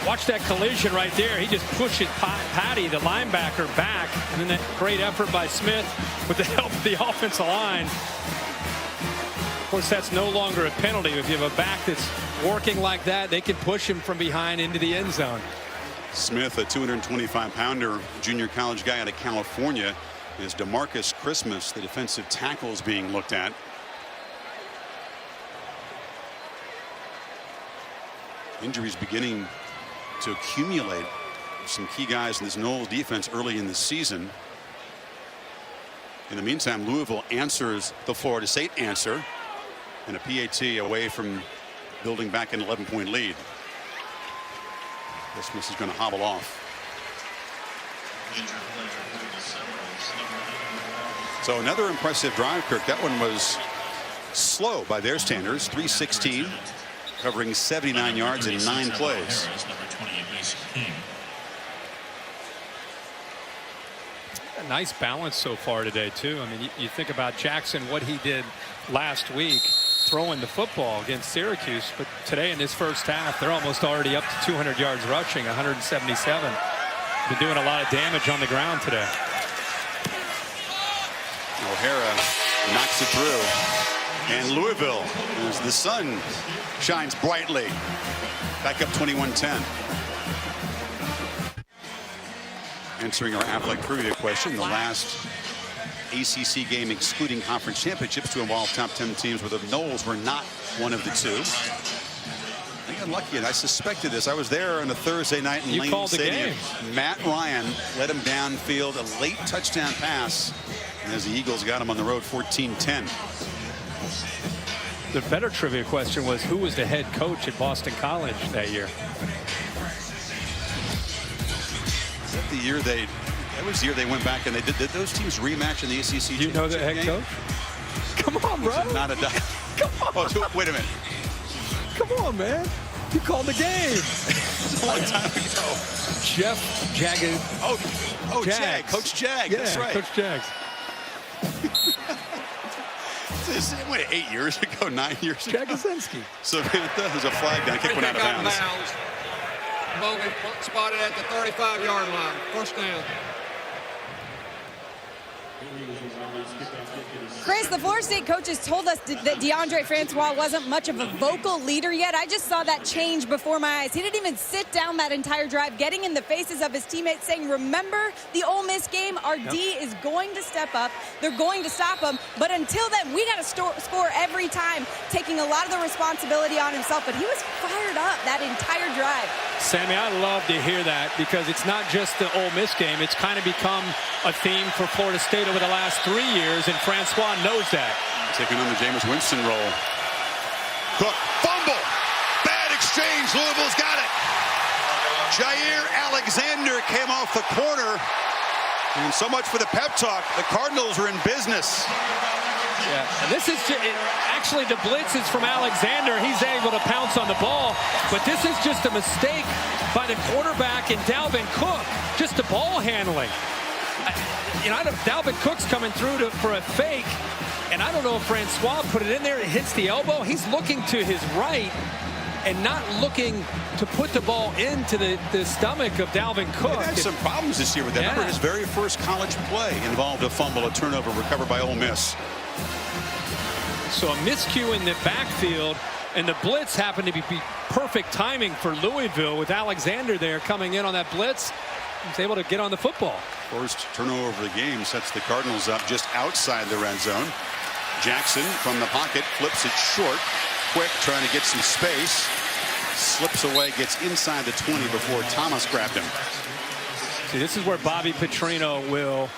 Speaker 2: Watch that collision right there. He just pushes Patty, the linebacker, back. And then that great effort by Smith with the help of the offensive line. Of course, that's no longer a penalty. If you have a back that's working like that, they can push him from behind into the end zone.
Speaker 1: Smith, a 225-pounder junior college guy out of California, is DeMarcus Christmas, the defensive tackle, is being looked at. Injuries beginning to accumulate. Some key guys in this Knowles defense early in the season. In the meantime, Louisville answers the Florida State answer, and a PAT away from building back an 11-point lead. Christmas is going to hobble off. So another impressive drive, Kirk. That one was slow by their standards. 3:16, covering 79 yards in 9 plays.
Speaker 2: A nice balance so far today, too. I mean, you think about Jackson, what he did last week, throwing the football against Syracuse, but today in this first half, they're almost already up to 200 yards rushing, 177. Been doing a lot of damage on the ground today.
Speaker 1: O'Hara knocks it through. And Louisville, as the sun shines brightly, back up 21-10. Answering our Affleck trivia question, the last ACC game excluding conference championships to involve top 10 teams, where the Noles were not one of the two. I got lucky, and I suspected this. I was there on a Thursday night in Lane Stadium. Matt Ryan led him downfield, a late touchdown pass, and as the Eagles got him on the road, 14-10.
Speaker 2: The better trivia question was, who was the head coach at Boston College that year?
Speaker 1: Is that the year that was the year they went back and they did those teams rematch in the ACC?
Speaker 2: You know the head coach? Come on, bro.
Speaker 1: Not a doubt.
Speaker 2: Come on.
Speaker 1: Oh, wait a minute.
Speaker 2: Come on, man. You called the game.
Speaker 1: A long time ago.
Speaker 2: Jeff Jagged.
Speaker 1: Oh, Jag. Coach Jag.
Speaker 2: Yeah,
Speaker 1: that's right.
Speaker 2: Coach Jags.
Speaker 1: Wait, 8 years ago, 9 years ago.
Speaker 2: Jagosinski.
Speaker 1: Samantha, there's a flag down. Kick one out of bounds.
Speaker 3: Bogan spotted at the 35-yard line. First down.
Speaker 5: Chris, the Florida State coaches told us that DeAndre Francois wasn't much of a vocal leader yet. I just saw that change before my eyes. He didn't even sit down that entire drive, getting in the faces of his teammates, saying, remember the Ole Miss game? Our D is going to step up. They're going to stop them. But until then, we got to score every time, taking a lot of the responsibility on himself. But he was fired up that entire drive.
Speaker 2: Sammy, I love to hear that, because it's not just the Ole Miss game. It's kind of become a theme for Florida State over the last 3 years, and Francois knows that.
Speaker 1: Taking on the Jameis Winston role. Cook, fumble. Bad exchange. Louisville's got it. Jair Alexander came off the corner. And so much for the pep talk. The Cardinals are in business.
Speaker 2: Yeah, and this is actually the blitz is from Alexander. He's able to pounce on the ball, but this is just a mistake by the quarterback and Dalvin Cook. Just the ball handling. Dalvin Cook's coming through for a fake, and I don't know if Francois put it in there. It hits the elbow. He's looking to his right and not looking to put the ball into the stomach of Dalvin Cook.
Speaker 1: He had some problems this year with that.
Speaker 2: Yeah.
Speaker 1: Remember, his very first college play involved a fumble, a turnover recovered by Ole Miss.
Speaker 2: So a miscue in the backfield, and the blitz happened to be perfect timing for Louisville with Alexander there coming in on that blitz. He's able to get on the football.
Speaker 1: First turnover of the game sets the Cardinals up just outside the red zone. Jackson from the pocket flips it short. Quick, trying to get some space. Slips away, gets inside the 20 before Thomas grabbed him.
Speaker 2: See, this is where Bobby Petrino will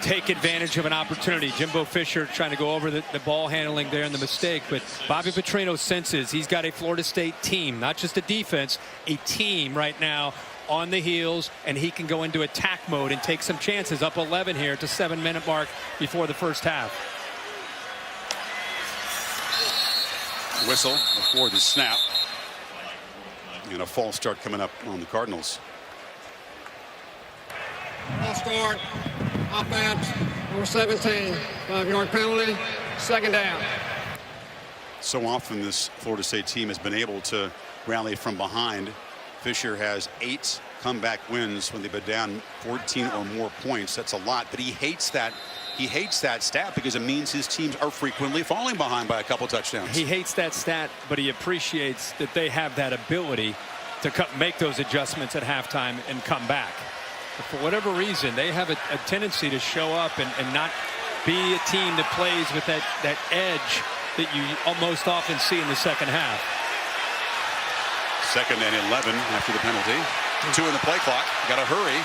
Speaker 2: take advantage of an opportunity. Jimbo Fisher trying to go over the ball handling there and the mistake, but Bobby Petrino senses he's got a Florida State team, not just a defense, a team right now on the heels, and he can go into attack mode and take some chances. Up 11 here at the 7-minute mark before the first half.
Speaker 1: Whistle before the snap. And a false start coming up on the Cardinals.
Speaker 3: False start. Offense, number 17. 5-yard penalty. Second down.
Speaker 1: So often this Florida State team has been able to rally from behind. Fisher has 8 comeback wins when they've been down 14 or more points. That's a lot, but he hates that. He hates that stat because it means his teams are frequently falling behind by a couple touchdowns.
Speaker 2: He hates that stat, but he appreciates that they have that ability to make those adjustments at halftime and come back. But for whatever reason, they have a tendency to show up and not be a team that plays with that edge that you almost often see in the second half.
Speaker 1: 2nd and 11 after the penalty. 2 in the play clock. Got to hurry.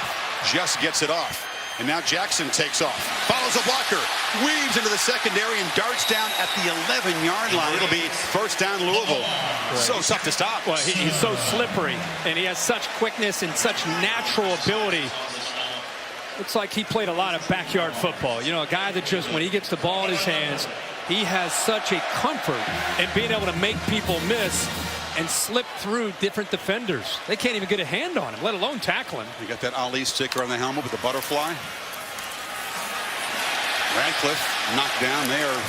Speaker 1: Just gets it off. And now Jackson takes off. Follows a blocker. Weaves into the secondary and darts down at the 11-yard line. It'll be first down Louisville. Right. So tough to stop.
Speaker 2: Well, he's so slippery, and he has such quickness and such natural ability. Looks like he played a lot of backyard football. You know, a guy that just, when he gets the ball in his hands, he has such a comfort in being able to make people miss and slip through different defenders. They can't even get a hand on him, let alone tackle him.
Speaker 1: You got that Ali sticker on the helmet with the butterfly. Radcliffe knocked down. They are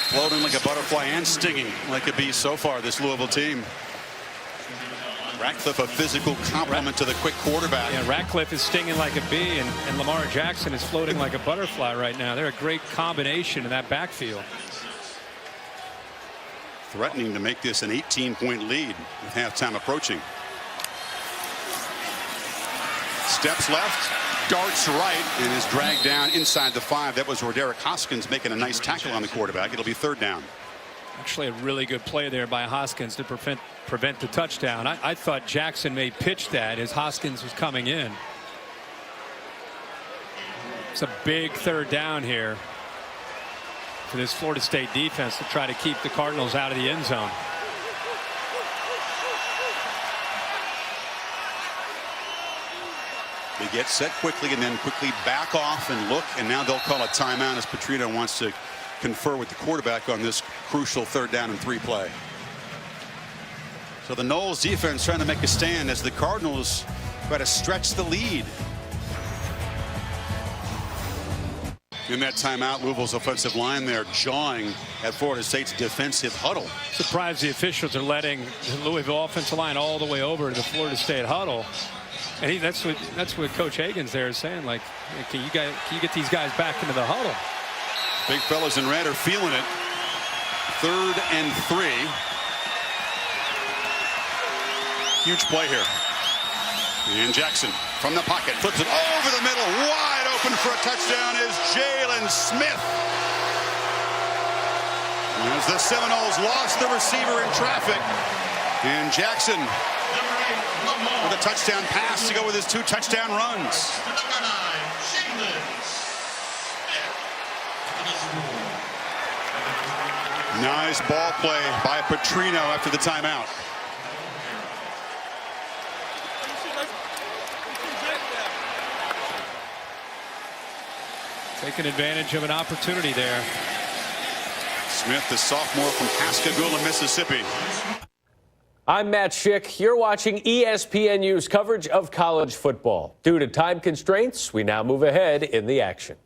Speaker 1: floating like a butterfly and stinging like a bee so far, this Louisville team. Radcliffe, a physical complement to the quick quarterback.
Speaker 2: Yeah, Radcliffe is stinging like a bee, and Lamar Jackson is floating like a butterfly right now. They're a great combination in that backfield.
Speaker 1: Threatening to make this an 18-point lead with halftime approaching. Steps left, darts right, and is dragged down inside the 5. That was Roderick Hoskins making a nice tackle on the quarterback. It'll be 3rd down.
Speaker 2: Actually, a really good play there by Hoskins to prevent the touchdown. I thought Jackson may pitch that as Hoskins was coming in. It's a big 3rd down here for this Florida State defense to try to keep the Cardinals out of the end zone.
Speaker 1: They get set quickly and then quickly back off and look, and now they'll call a timeout as Petrino wants to confer with the quarterback on this crucial 3rd down and 3 play. So the Noles defense trying to make a stand as the Cardinals try to stretch the lead. In that timeout, Louisville's offensive line there jawing at Florida State's defensive huddle.
Speaker 2: Surprised the officials are letting the Louisville offensive line all the way over to the Florida State huddle. And that's what Coach Hagan's there is saying, like, can you get these guys back into the huddle?
Speaker 1: Big fellas in red are feeling it. 3rd and 3. Huge play here. And Jackson from the pocket flips it over the middle. Wide open for a touchdown is Jalen Smith. As the Seminoles lost the receiver in traffic. And Jackson with a touchdown pass to go with his 2 touchdown runs. Nice ball play by Petrino after the timeout.
Speaker 2: Taking advantage of an opportunity there.
Speaker 1: Smith, the sophomore from Pascagoula, Mississippi.
Speaker 4: I'm Matt Schick. You're watching ESPNU's coverage of college football. Due to time constraints, we now move ahead in the action.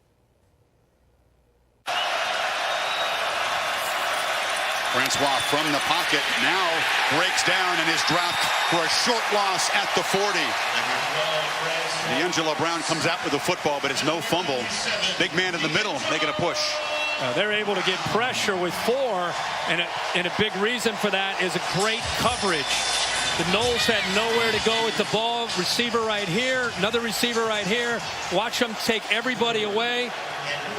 Speaker 1: Francois from the pocket now breaks down and is dropped for a short loss at the 40. D'Angelo Brown comes out with the football, but it's no fumble. Big man in the middle making a push.
Speaker 2: They're able to get pressure with 4, and a big reason for that is a great coverage. The Noles had nowhere to go with the ball. Receiver right here, another receiver right here. Watch them take everybody away.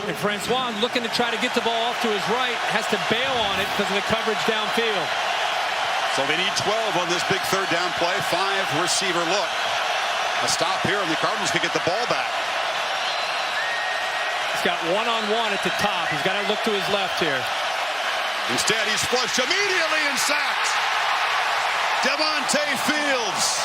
Speaker 2: And Francois, looking to try to get the ball off to his right, has to bail on it because of the coverage downfield.
Speaker 1: So they need 12 on this big 3rd down play. 5 receiver look. A stop here, and the Cardinals can get the ball back.
Speaker 2: He's got one-on-one at the top. He's got to look to his left here.
Speaker 1: Instead, he's flushed immediately and sacked. Devontae Fields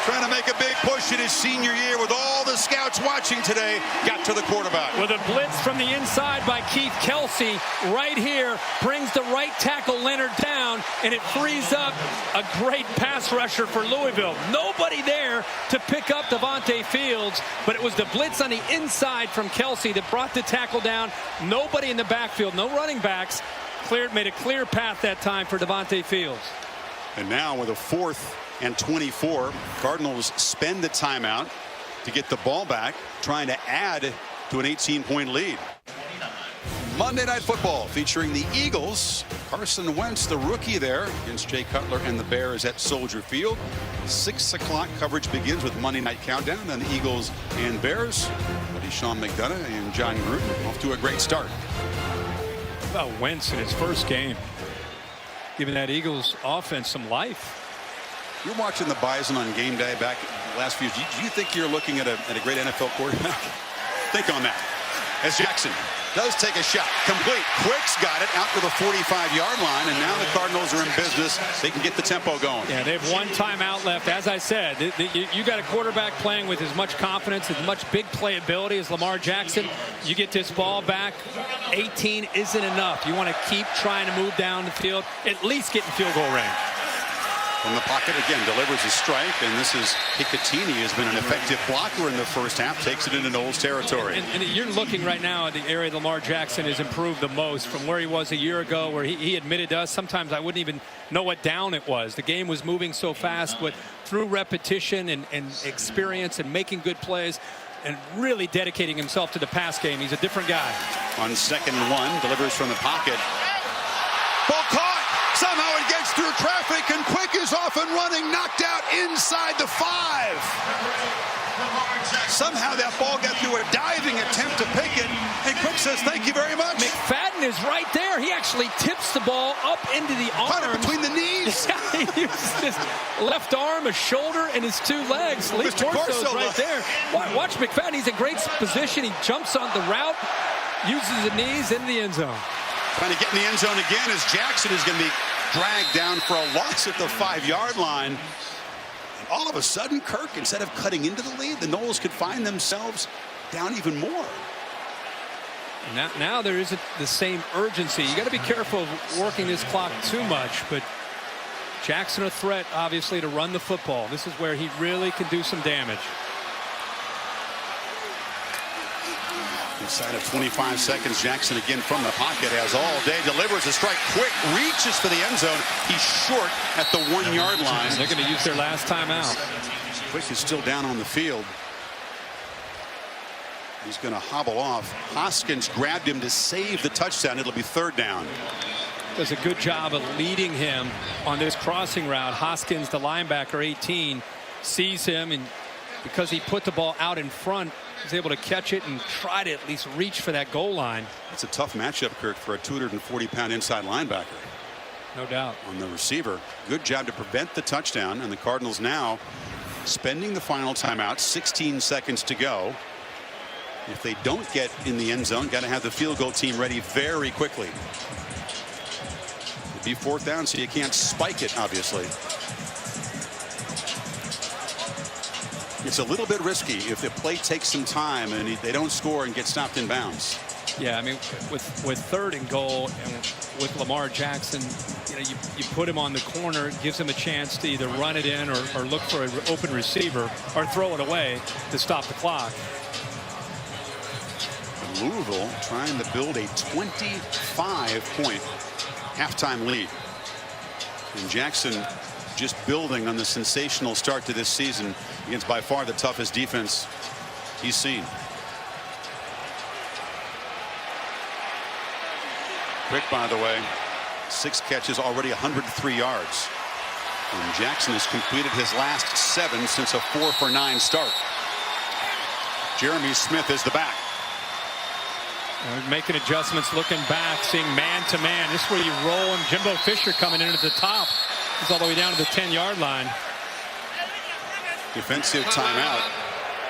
Speaker 1: trying to make a big push in his senior year with all the scouts watching today. Got to the quarterback.
Speaker 2: With a blitz from the inside by Keith Kelsey right here, brings the right tackle Leonard down, and it frees up a great pass rusher for Louisville. Nobody there to pick up Devontae Fields, but it was the blitz on the inside from Kelsey that brought the tackle down. Nobody in the backfield, no running backs. Made a clear path that time for Devontae Fields.
Speaker 1: And now with a 4th and 24, Cardinals spend the timeout to get the ball back, trying to add to an 18-point lead. Monday Night Football featuring the Eagles. Carson Wentz, the rookie there, against Jay Cutler and the Bears at Soldier Field. 6 o'clock coverage begins with Monday Night Countdown. Then the Eagles and Bears. Buddy Sean McDonough and John Gruden off to a great start.
Speaker 2: How about Wentz in his first game, giving that Eagles offense some life.
Speaker 1: You're watching the Bison on game day back the last few years. Do you think you're looking at a great NFL quarterback? Think on that. As Jackson does take a shot. Complete. Quick's got it out to the 45-yard line, and now the Cardinals are in business. They can get the tempo going.
Speaker 2: Yeah, they have 1 timeout left. As I said, you got a quarterback playing with as much confidence, as much big playability as Lamar Jackson. You get this ball back. 18 isn't enough. You want to keep trying to move down the field, at least get in field goal range.
Speaker 1: From the pocket again, delivers a strike, and this is Picatinny has been an effective blocker in the first half, takes it into Noles territory.
Speaker 2: And you're looking right now at the area Lamar Jackson has improved the most from where he was a year ago, where he admitted to us sometimes I wouldn't even know what down it was. The game was moving so fast, but through repetition and experience and making good plays and really dedicating himself to the pass game, he's a different guy.
Speaker 1: On 2nd and 1, delivers from the pocket. Ball caught! Somehow it gets through traffic, and Quick is off and running, knocked out inside the 5. Somehow that ball got through a diving attempt to pick it, and Quick says, thank you very much.
Speaker 2: McFadden is right there. He actually tips the ball up into the arms.
Speaker 1: Caught it between the knees.
Speaker 2: He uses his left arm, a shoulder, and his 2 legs. Lee Corso's right there. Watch McFadden. He's in great position. He jumps on the route, uses the knees into the end zone.
Speaker 1: Trying to get in the end zone again as Jackson is going to be dragged down for a loss at the 5-yard line. And all of a sudden, Kirk, instead of cutting into the lead, the Noles could find themselves down even more.
Speaker 2: Now there isn't the same urgency. You got to be careful of working this clock too much, but Jackson a threat, obviously, to run the football. This is where he really can do some damage.
Speaker 1: Inside of 25 seconds, Jackson again from the pocket has all day, delivers a strike. Quick reaches for the end zone. He's short at the 1-yard line.
Speaker 2: They're going to use their last timeout.
Speaker 1: Quick is still down on the field. He's going to hobble off. Hoskins grabbed him to save the touchdown. It'll be 3rd down.
Speaker 2: Does a good job of leading him on this crossing route. Hoskins, the linebacker, 18, sees him, and because he put the ball out in front, he's able to catch it and try to at least reach for that goal line.
Speaker 1: It's a tough matchup, Kirk, for a 240-pound inside linebacker.
Speaker 2: No doubt.
Speaker 1: On the receiver. Good job to prevent the touchdown, and the Cardinals now spending the final timeout. 16 seconds to go. If they don't get in the end zone, got to have the field goal team ready very quickly. It'd be 4th down, so you can't spike it, obviously. It's a little bit risky if the play takes some time and they don't score and get stopped in bounds.
Speaker 2: Yeah, I mean, with 3rd and goal and with Lamar Jackson, you put him on the corner, gives him a chance to either run it in or look for an open receiver or throw it away to stop the clock.
Speaker 1: Louisville trying to build a 25-point halftime lead. And Jackson just building on the sensational start to this season against by far the toughest defense he's seen. Quick, by the way, 6 catches, already 103 yards. And Jackson has completed his last 7 since a 4-for-9 start. Jeremy Smith is the back.
Speaker 2: Making adjustments, looking back, seeing man-to-man. This is where you roll him. Jimbo Fisher coming in at the top. He's all the way down to the 10-yard line.
Speaker 1: Defensive timeout.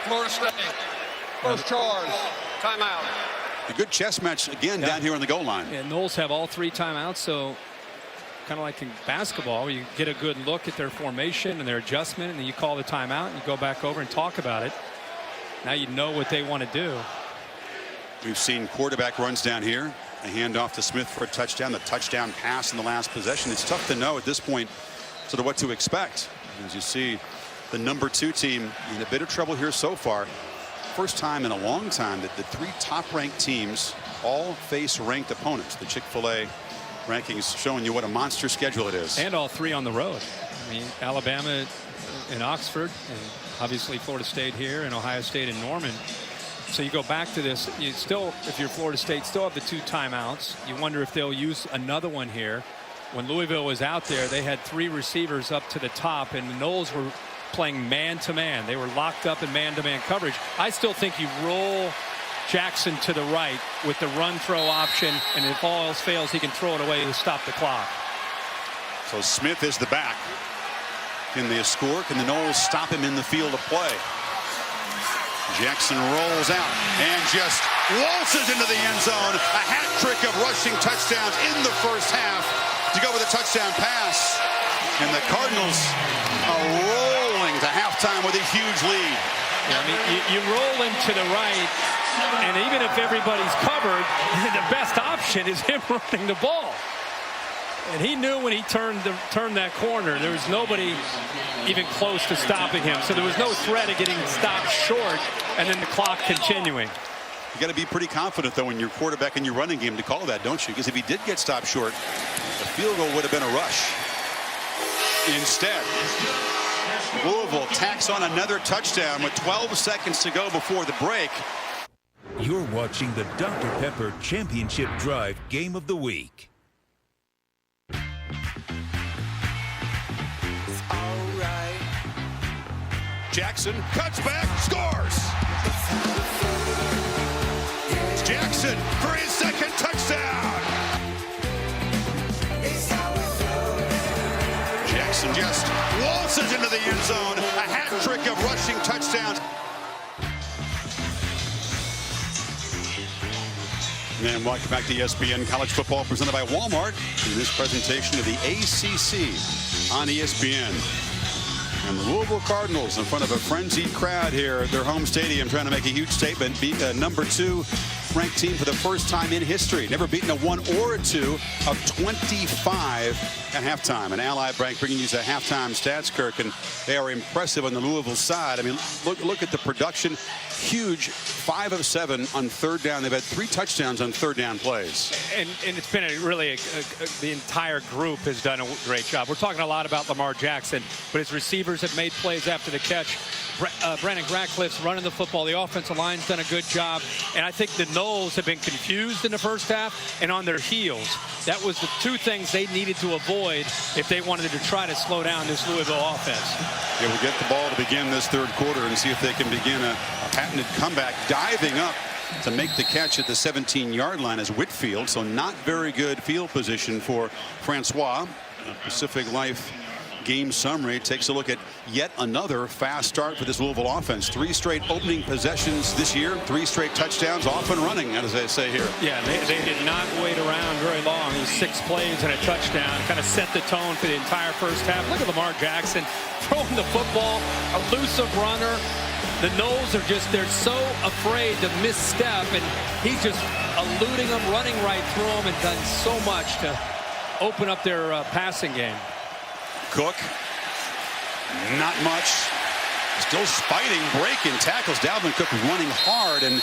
Speaker 3: Florida State. First charge. Timeout.
Speaker 1: A good chess match again down here on the goal line.
Speaker 2: Yeah, Noles have all 3 timeouts, so kind of like in basketball, you get a good look at their formation and their adjustment, and then you call the timeout and you go back over and talk about it. Now you know what they want to do.
Speaker 1: We've seen quarterback runs down here. A handoff to Smith for a touchdown. The touchdown pass in the last possession. It's tough to know at this point sort of what to expect. As you see, the number 2 team in a bit of trouble here so far. First time in a long time that the 3 top-ranked teams all face ranked opponents. The Chick-fil-A rankings showing you what a monster schedule it is. And
Speaker 2: all 3 on the road. I mean, Alabama and Oxford, and obviously Florida State here, and Ohio State and Norman. So you go back to this, you still, if you're Florida State, still have the 2 timeouts. You wonder if they'll use another one here. When Louisville was out there, they had 3 receivers up to the top, and the Noles were playing man-to-man. They were locked up in man-to-man coverage. I still think you roll Jackson to the right with the run-throw option, and if all else fails, he can throw it away to stop the clock.
Speaker 1: So Smith is the back. Can they score? Can the Noles stop him in the field of play? Jackson rolls out and just waltzes into the end zone. A hat trick of rushing touchdowns in the first half to go with a touchdown pass. And the Cardinals are rolling to halftime with a huge lead.
Speaker 2: Yeah, I mean, you roll him to the right, and even if everybody's covered, the best option is him running the ball. And he knew when he turned that corner, there was nobody even close to stopping him. So there was no threat of getting stopped short and then the clock continuing.
Speaker 1: You got to be pretty confident, though, in your quarterback and your running game to call that, don't you? Because if he did get stopped short, the field goal would have been a rush. Instead, Louisville tacks on another touchdown with 12 seconds to go before the break.
Speaker 6: You're watching the Dr. Pepper Championship Drive Game of the Week.
Speaker 1: Jackson cuts back, scores! It's Jackson for his second touchdown! Jackson just waltzes into the end zone. A hat trick of rushing touchdowns. And welcome back to ESPN College Football presented by Walmart. In this presentation of the ACC on ESPN. And the Louisville Cardinals in front of a frenzied crowd here at their home stadium trying to make a huge statement. Beat a #2 ranked team for the first time in history. Never beaten a 1 or a 2 of 25 at halftime. And Ally Bank bringing you the halftime stats, Kirk, and they are impressive on the Louisville side. I mean, look at the production. Huge 5 of 7 on third down. They've had 3 touchdowns on third down plays.
Speaker 2: And it's been the entire group has done a great job. We're talking a lot about Lamar Jackson, but his receivers have made plays after the catch. Brandon Ratcliffe's running the football. The offensive line's done a good job. And I think the Noles have been confused in the first half and on their heels. That was the 2 things they needed to avoid if they wanted to try to slow down this Louisville offense.
Speaker 1: They will get the ball to begin this third quarter and see if they can begin a patented comeback, diving up to make the catch at the 17-yard line as Whitfield. So not very good field position for Francois. Pacific Life game summary takes a look at yet another fast start for this Louisville offense. 3 straight opening possessions this year, 3 straight touchdowns, off and running, as they say here.
Speaker 2: Yeah, they did not wait around very long. It was 6 plays and a touchdown. Kind of set the tone for the entire first half. Look at Lamar Jackson throwing the football, elusive runner. The Noles are they're so afraid to misstep, and he's just eluding them, running right through them, and done so much to open up their passing game.
Speaker 1: Cook, not much. Still spiting, breaking tackles. Dalvin Cook running hard, and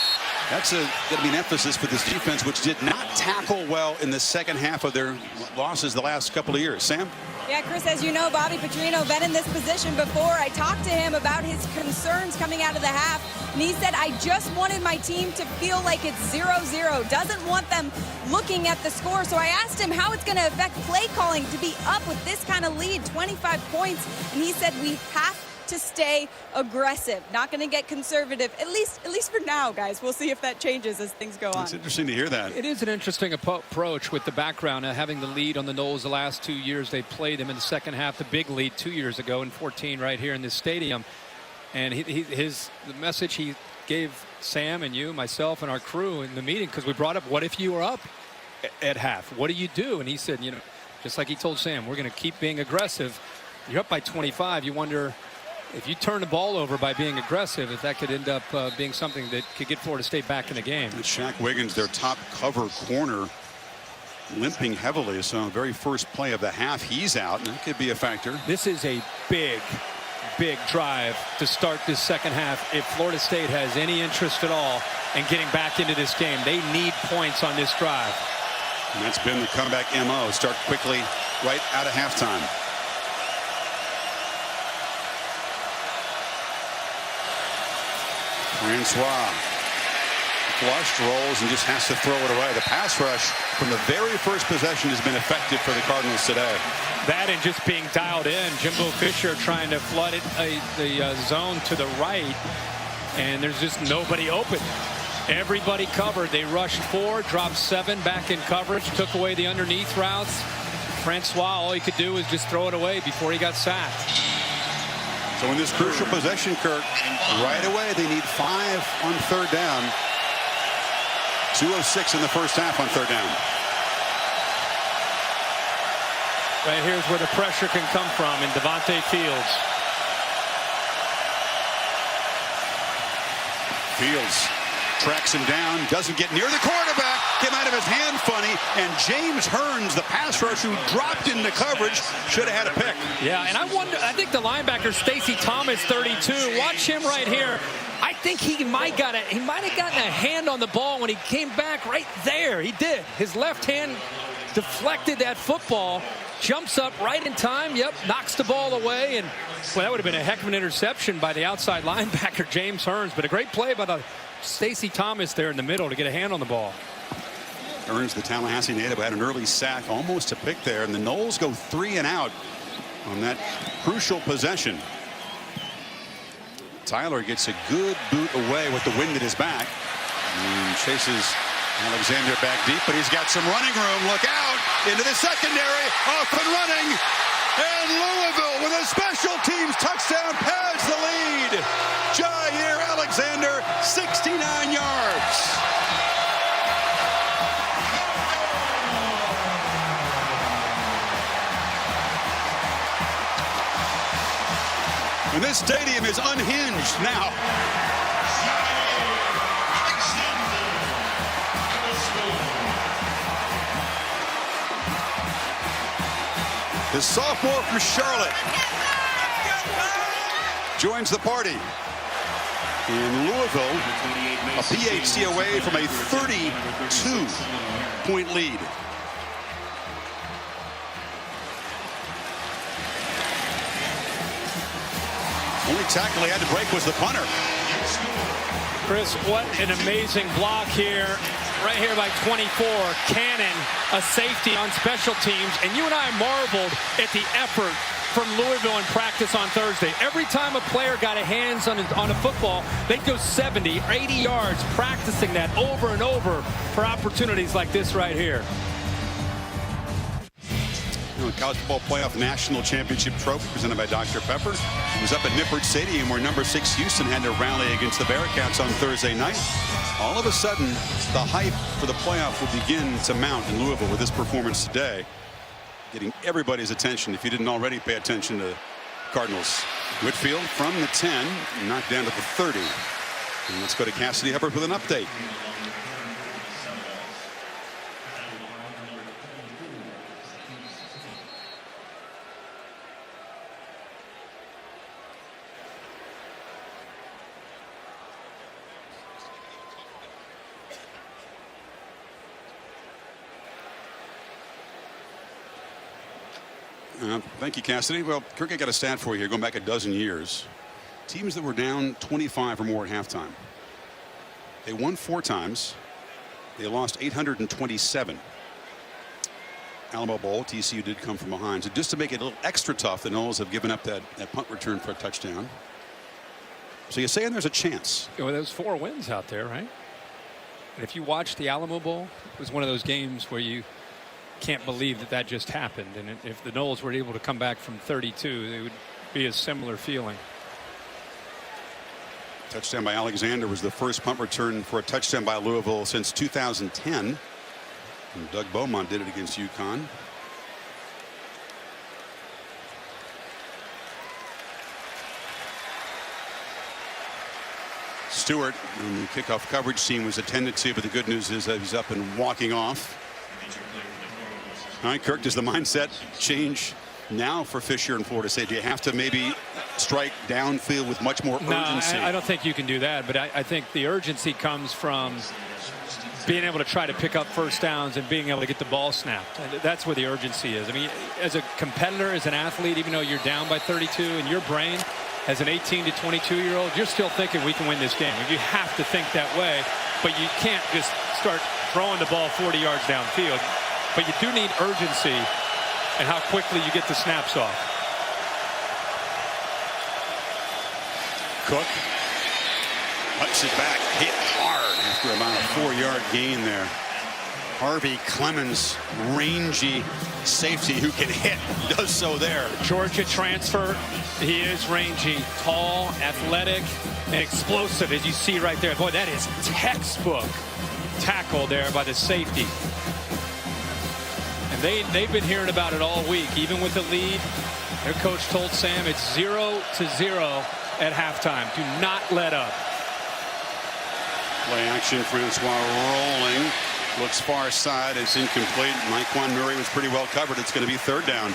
Speaker 1: that's going to be an emphasis for this defense, which did not tackle well in the second half of their losses the last couple of years. Sam?
Speaker 5: Yeah, Chris, as you know, Bobby Petrino been in this position before. I talked to him about his concerns coming out of the half, and he said, I just wanted my team to feel like it's 0-0. Doesn't want them looking at the score. So I asked him how it's going to affect play calling to be up with this kind of lead, 25 points. And he said, we have to stay aggressive, not going to get conservative, at least for now, guys. We'll see if that changes as things go on.
Speaker 1: It's interesting to hear that.
Speaker 2: It is an interesting approach with the background of having the lead on the Noles the last 2 years. They played him in the second half, the big lead 2 years ago in 14 right here in this stadium. And the message he gave Sam and you, myself, and our crew in the meeting, because we brought up, what if you were up at half? What do you do? And he said, just like he told Sam, we're going to keep being aggressive. You're up by 25. You wonder, if you turn the ball over by being aggressive, if that could end up being something that could get Florida State back in the game.
Speaker 1: And Shaq Wiggins, their top cover corner, limping heavily. So very first play of the half, he's out, and that could be a factor.
Speaker 2: This is a big drive to start this second half. If Florida State has any interest at all in getting back into this game, they need points on this drive.
Speaker 1: And that's been the comeback MO. Start quickly right out of halftime. Francois flushed, rolls, and just has to throw it away. The pass rush from the very first possession has been effective for the Cardinals today.
Speaker 2: That and just being dialed in. Jimbo Fisher trying to flood the zone to the right, and there's just nobody open. Everybody covered. They rushed 4, dropped 7 back in coverage, took away the underneath routes. Francois, all he could do was just throw it away before he got sacked.
Speaker 1: So in this crucial possession, Kirk, right away they need 5 on third down. 2 of 6 in the first half on third down.
Speaker 2: Right here's where the pressure can come from in Devontae Fields.
Speaker 1: Fields tracks him down, doesn't get near the quarterback, came out of his hand funny, and James Hearns, the pass rusher who dropped into coverage, should have had a pick.
Speaker 2: Yeah, and I think the linebacker, Stacy Thomas, 32, watch him right here. I think he might have gotten a hand on the ball when he came back right there. He did. His left hand deflected that football, jumps up right in time, knocks the ball away, and well, that would have been a heck of an interception by the outside linebacker, James Hearns, but a great play by the Stacy Thomas there in the middle to get a hand on the ball.
Speaker 1: Hearns, the Tallahassee native, had an early sack, almost a pick there, and the Noles go 3 and out on that crucial possession. Tyler gets a good boot away with the wind at his back and chases Alexander back deep, but he's got some running room. Look out into the secondary, off and running, and Louisville with a special teams touchdown pads the lead. Jair Alexander, 69 yards. And this stadium is unhinged now. The sophomore from Charlotte joins the party. In Louisville, a PHC away from a 32-point lead. Only tackle he had to break was the punter.
Speaker 2: Chris, what an amazing block here. Right here by 24, Cannon, a safety on special teams. And you and I marveled at the effort from Louisville in practice on Thursday. Every time a player got a hands on a football, they'd go 70, 80 yards, practicing that over and over for opportunities like this right here.
Speaker 1: College Football Playoff National Championship Trophy presented by Dr. Pepper. It was up at Nippert Stadium where number 6 Houston had to rally against the Bearcats on Thursday night. All of a sudden, the hype for the playoff will begin to mount in Louisville with this performance today, getting everybody's attention if you didn't already pay attention to Cardinals. Whitfield from the 10, knocked down to the 30. And let's go to Cassidy Hubbard with an update. Thank you, Cassidy. Well, Kirk, I got a stat for you here going back a dozen years. Teams that were down 25 or more at halftime. They won 4 times. They lost 827. Alamo Bowl, TCU did come from behind. So just to make it a little extra tough, the Noles have given up that punt return for a touchdown. So you're saying there's a chance?
Speaker 2: Well, there's 4 wins out there, right? And if you watch the Alamo Bowl, it was one of those games where you can't believe that just happened. And if the Noles were able to come back from 32, it would be a similar feeling.
Speaker 1: Touchdown by Alexander was the first punt return for a touchdown by Louisville since 2010. And Doug Beaumont did it against UConn. Stewart, the kickoff coverage team, was attended to, but the good news is that he's up and walking off. All right, Kirk, does the mindset change now for Fisher and Florida State? Do you have to maybe strike downfield with much more urgency?
Speaker 2: No, I don't think you can do that, but I think the urgency comes from being able to try to pick up first downs and being able to get the ball snapped. That's where the urgency is. I mean, as a competitor, as an athlete, even though you're down by 32, in your brain, as an 18 to 22-year-old, you're still thinking we can win this game. You have to think that way, but you can't just start throwing the ball 40 yards downfield. But you do need urgency and how quickly you get the snaps off.
Speaker 1: Cook puts it back, hit hard after about a 4-yard gain there. Harvey Clemens, rangy safety who can hit, does so there.
Speaker 2: Georgia transfer. He is rangy, tall, athletic, and explosive, as you see right there. Boy, that is textbook tackle there by the safety. And they've been hearing about it all week. Even with the lead, their coach told Sam it's 0-0 at halftime. Do not let up.
Speaker 1: Play action, Francois rolling. Looks far side. It's incomplete. Myquan Murray was pretty well covered. It's going to be third down.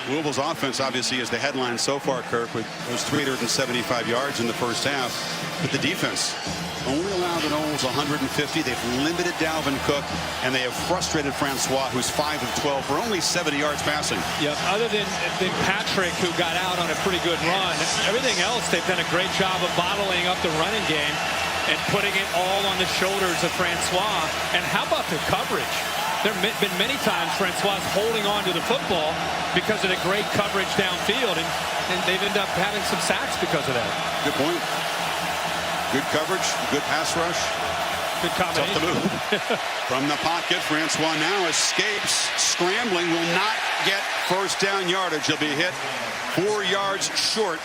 Speaker 1: Louisville's offense obviously is the headline so far, Kirk, with those 375 yards in the first half. But the defense only allowed the Noles 150. They've limited Dalvin Cook, and they have frustrated Francois, who's 5 of 12 for only 70 yards passing.
Speaker 2: Yeah, other than Patrick, who got out on a pretty good run, everything else, they've done a great job of bottling up the running game and putting it all on the shoulders of Francois. And how about the coverage? There have been many times Francois holding on to the football because of the great coverage downfield, and they've ended up having some sacks because of that.
Speaker 1: Good point. Good coverage, good pass rush.
Speaker 2: Good combination.
Speaker 1: Tough to move. From the pocket, Francois now escapes, scrambling, will not get first down yardage. He'll be hit 4 yards short.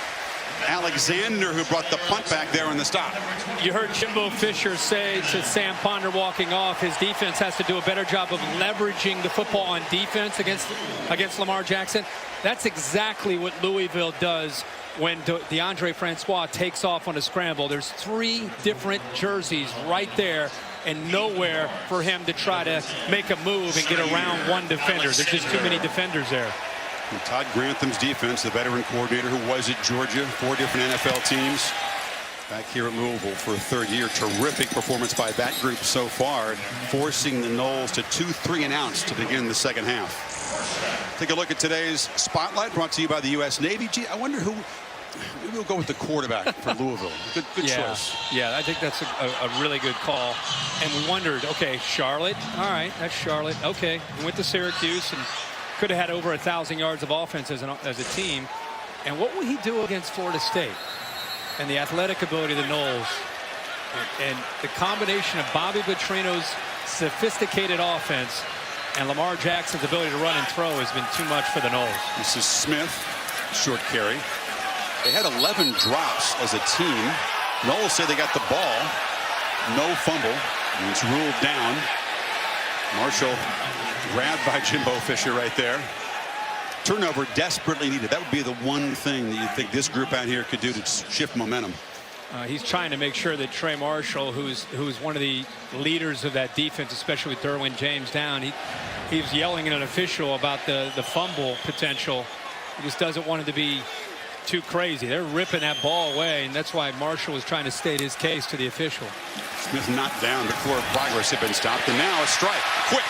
Speaker 1: Alexander, who brought the punt back there on the stop.
Speaker 2: You heard Jimbo Fisher say to Sam Ponder walking off, his defense has to do a better job of leveraging the football on defense against Lamar Jackson. That's exactly what Louisville does when DeAndre Francois takes off on a scramble. There's 3 different jerseys right there and nowhere for him to try to make a move and get around one defender. There's just too many defenders there.
Speaker 1: And Todd Grantham's defense, the veteran coordinator who was at Georgia, 4 different NFL teams. Back here at Louisville for a third year. Terrific performance by that group so far, forcing the Noles to 2 3-and-outs to begin the second half. Take a look at today's Spotlight, brought to you by the U.S. Navy. Gee, I wonder who. Maybe we'll go with the quarterback for Louisville. Good choice.
Speaker 2: Yeah, I think that's a really good call. And we wondered, okay, Charlotte. All right, that's Charlotte. Okay, we went to Syracuse and could have had over 1,000 yards of offense as a team. And what would he do against Florida State? And the athletic ability of the Noles. And the combination of Bobby Petrino's sophisticated offense and Lamar Jackson's ability to run and throw has been too much for the Noles.
Speaker 1: This is Smith, short carry. They had 11 drops as a team. Noles say they got the ball. No fumble. And it's ruled down. Marshall grabbed by Jimbo Fisher right there. Turnover desperately needed. That would be the one thing that you think this group out here could do to shift momentum.
Speaker 2: He's trying to make sure that Trey Marshall, who's one of the leaders of that defense, especially with Derwin James down, he was yelling at an official about the fumble potential. He just doesn't want it to be too crazy. They're ripping that ball away, and that's why Marshall was trying to state his case to the official.
Speaker 1: Smith knocked down. The core of progress had been stopped, and now a strike. Quick,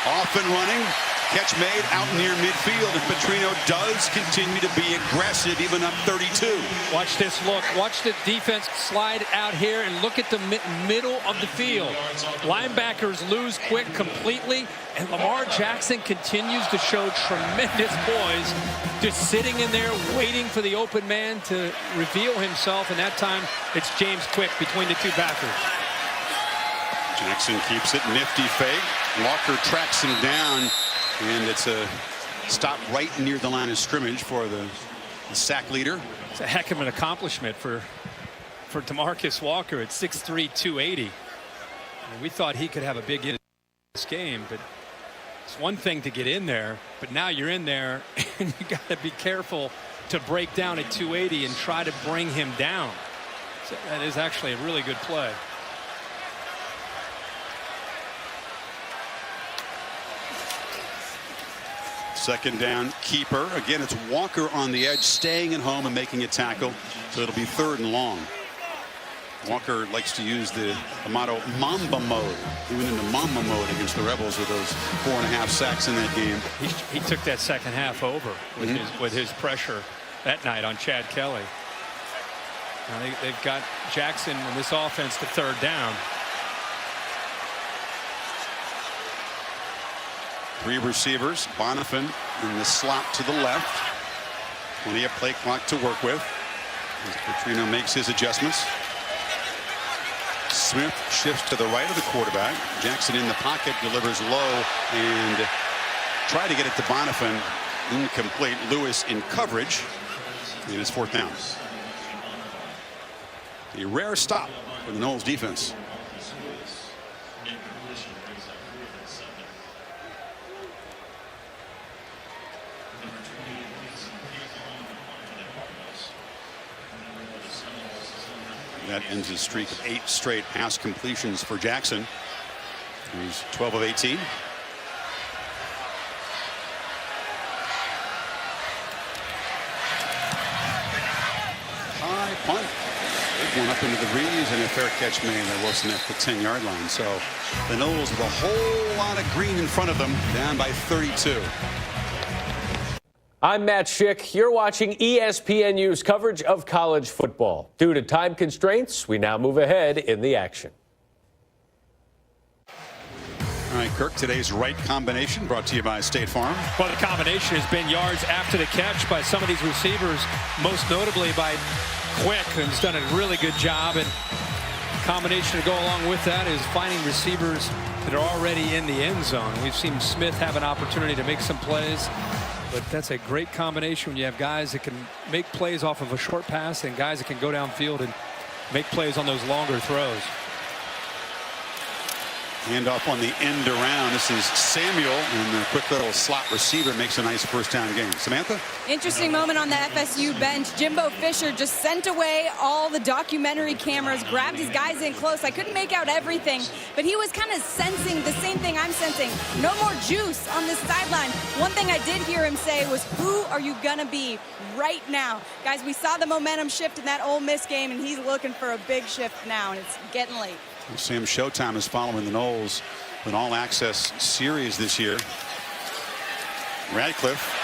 Speaker 1: off and running. Catch made out near midfield, and Petrino does continue to be aggressive, even up 32.
Speaker 2: Watch this look. Watch the defense slide out here and look at the middle of the field. Linebackers lose quick completely, and Lamar Jackson continues to show tremendous poise, just sitting in there waiting for the open man to reveal himself, and that time it's James Quick between the 2 backers.
Speaker 1: Jackson keeps it, nifty fake. Walker tracks him down. And it's a stop right near the line of scrimmage for the sack leader.
Speaker 2: It's a heck of an accomplishment for DeMarcus Walker at 6'3", 280. And we thought he could have a big hit in this game, but it's one thing to get in there, but now you're in there and you got to be careful to break down at 280 and try to bring him down. So that is actually a really good play.
Speaker 1: Second down, keeper. Again, it's Walker on the edge, staying at home and making a tackle. So it'll be 3rd and long. Walker likes to use the motto Mamba mode. He went into Mamba mode against the Rebels with those 4.5 sacks in that game.
Speaker 2: He took that second half over with his pressure that night on Chad Kelly. Now they've got Jackson in this offense to 3rd down.
Speaker 1: 3 receivers. Bonifant in the slot to the left. Plenty of play clock to work with as Petrino makes his adjustments. Smith shifts to the right of the quarterback. Jackson in the pocket, delivers low and try to get it to Bonifant. Incomplete. Lewis in coverage. And it's 4th down. A rare stop for the Noles defense. That ends his streak of 8 straight pass completions for Jackson. He's 12 of 18. High punt. Big one up into the breeze, and a fair catch made by Wilson at the 10-yard line. So the Noles with a whole lot of green in front of them, down by 32.
Speaker 4: I'm Matt Schick. You're watching ESPNU's coverage of college football. Due to time constraints, we now move ahead in the action.
Speaker 1: All right, Kirk, today's right combination brought to you by State Farm.
Speaker 2: Well, the combination has been yards after the catch by some of these receivers, most notably by Quick, who's done a really good job. And combination to go along with that is finding receivers that are already in the end zone. We've seen Smith have an opportunity to make some plays, but that's a great combination when you have guys that can make plays off of a short pass and guys that can go downfield and make plays on those longer throws.
Speaker 1: Handoff on the end around. This is Samuel, and the quick little slot receiver makes a nice first down game. Samantha?
Speaker 5: Interesting moment on the FSU bench. Jimbo Fisher just sent away all the documentary cameras, grabbed his guys in close. I couldn't make out everything, but he was kind of sensing the same thing I'm sensing. No more juice on this sideline. One thing I did hear him say was, who are you going to be right now? Guys, we saw the momentum shift in that Ole Miss game, and he's looking for a big shift now, and it's getting late.
Speaker 1: Sam Showtime is following the Noles with an all-access series this year. Radcliffe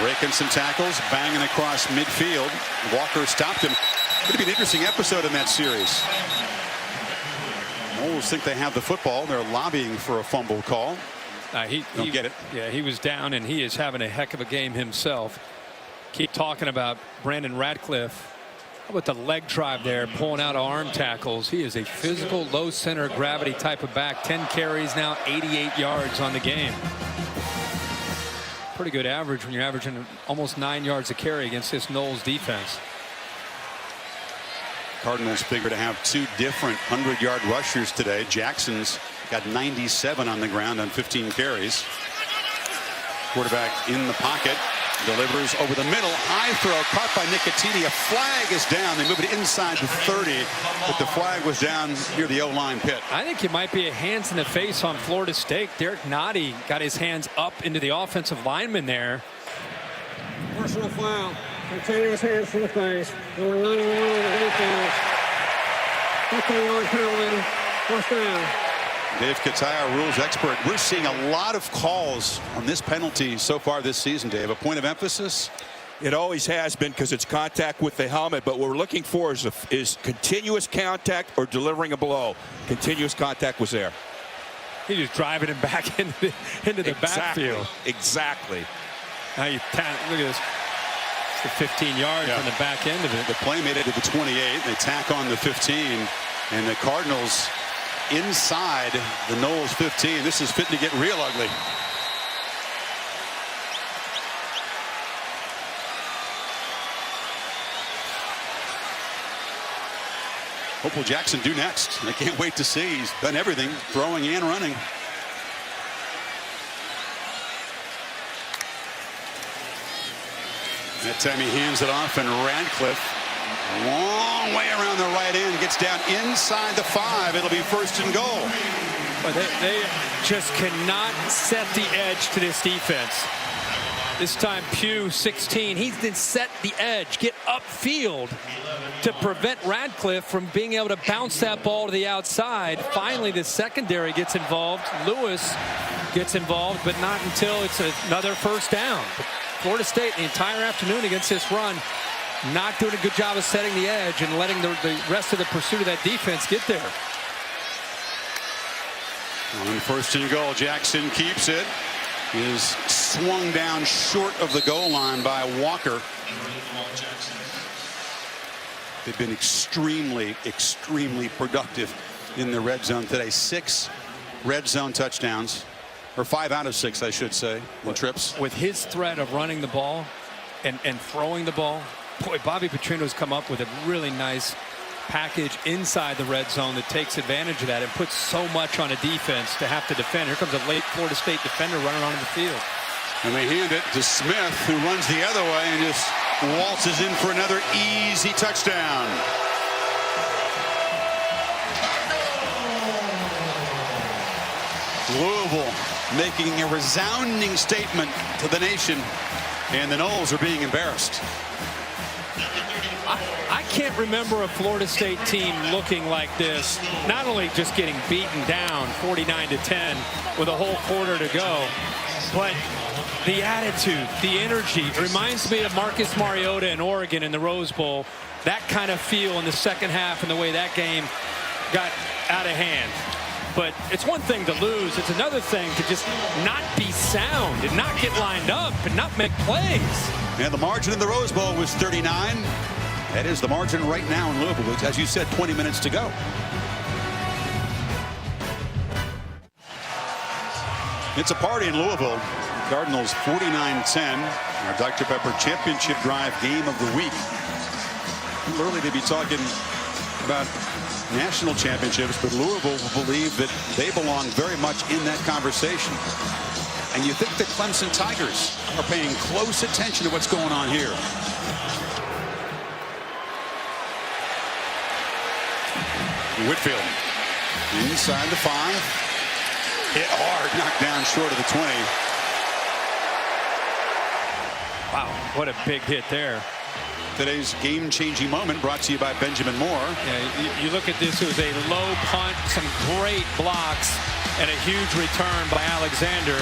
Speaker 1: breaking some tackles, banging across midfield. Walker stopped him. Could be an interesting episode in that series. Noles think they have the football. They're lobbying for a fumble call. Don't get it.
Speaker 2: Yeah, he was down, and he is having a heck of a game himself. Keep talking about Brandon Radcliffe. How about the leg drive there, pulling out arm tackles? He is a physical, low center of gravity type of back. 10 carries now, 88 yards on the game. Pretty good average when you're averaging almost 9 yards a carry against this Noles defense.
Speaker 1: Cardinals figure to have 2 different 100-yard rushers today. Jackson's got 97 on the ground on 15 carries. Quarterback in the pocket. Delivers over the middle. High throw caught by Nicotini. A flag is down. They move it inside the 30, but the flag was down near the O-line pit.
Speaker 2: I think it might be a hands in the face on Florida State. Derek Nottie got his hands up into the offensive lineman there.
Speaker 7: Personal foul. Continuous hands to the face. Number 91 on the defense. 15-yard penalty. First down.
Speaker 1: Dave Kataya, rules expert. We're seeing a lot of calls on this penalty so far this season, Dave. A point of emphasis?
Speaker 8: It always has been because it's contact with the helmet, but what we're looking for is continuous contact or delivering a blow. Continuous contact was there.
Speaker 2: He's just driving him back into the backfield.
Speaker 8: Exactly.
Speaker 2: Now you look at this. It's the 15 yards on the back end of it.
Speaker 1: The play made it to the 28. They tack on the 15, and the Cardinals inside the Noles 15. This is fitting to get real ugly. What will Jackson do next? I can't wait to see. He's done everything, throwing and running. That time he hands it off, and Radcliffe, a long way around the right end, gets down inside the 5. It'll be first and goal.
Speaker 2: But they just cannot set the edge to this defense. This time Pugh, 16, he's been set the edge, get upfield to prevent Radcliffe from being able to bounce that ball to the outside. Finally, the secondary gets involved. Lewis gets involved, but not until it's another first down. Florida State the entire afternoon against this run, not doing a good job of setting the edge and letting the rest of the pursuit of that defense get there.
Speaker 1: On first and goal, Jackson keeps it. Is swung down short of the goal line by Walker. They've been extremely, extremely productive in the red zone today. 6 red zone touchdowns, or 5 out of 6, I should say, on trips.
Speaker 2: With his threat of running the ball and throwing the ball, boy, Bobby Petrino's come up with a really nice package inside the red zone that takes advantage of that and puts so much on a defense to have to defend. Here comes a late Florida State defender running onto the field.
Speaker 1: And they hand it to Smith, who runs the other way and just waltzes in for another easy touchdown. making a resounding statement to the nation, and the Noles are being embarrassed.
Speaker 2: I can't remember a Florida State team looking like this, not only just getting beaten down 49-10 with a whole quarter to go, but the attitude, the energy. It reminds me of Marcus Mariota in Oregon in the Rose Bowl. That kind of feel in the second half and the way that game got out of hand. But it's one thing to lose. It's another thing to just not be sound and not get lined up and not make plays.
Speaker 1: And the margin in the Rose Bowl was 39. That is the margin right now in Louisville. It's, as you said, 20 minutes to go. It's a party in Louisville. Cardinals 49-10. Our Dr. Pepper championship drive game of the week. Too early to be talking about national championships, but Louisville will believe that they belong very much in that conversation. And you think the Clemson Tigers are paying close attention to what's going on here. Whitfield inside the 5. Hit hard, knocked down short of the 20.
Speaker 2: Wow, what a big hit there.
Speaker 1: Today's game-changing moment brought to you by Benjamin Moore.
Speaker 2: Yeah, you look at this, it was a low punt, some great blocks, and a huge return by Alexander.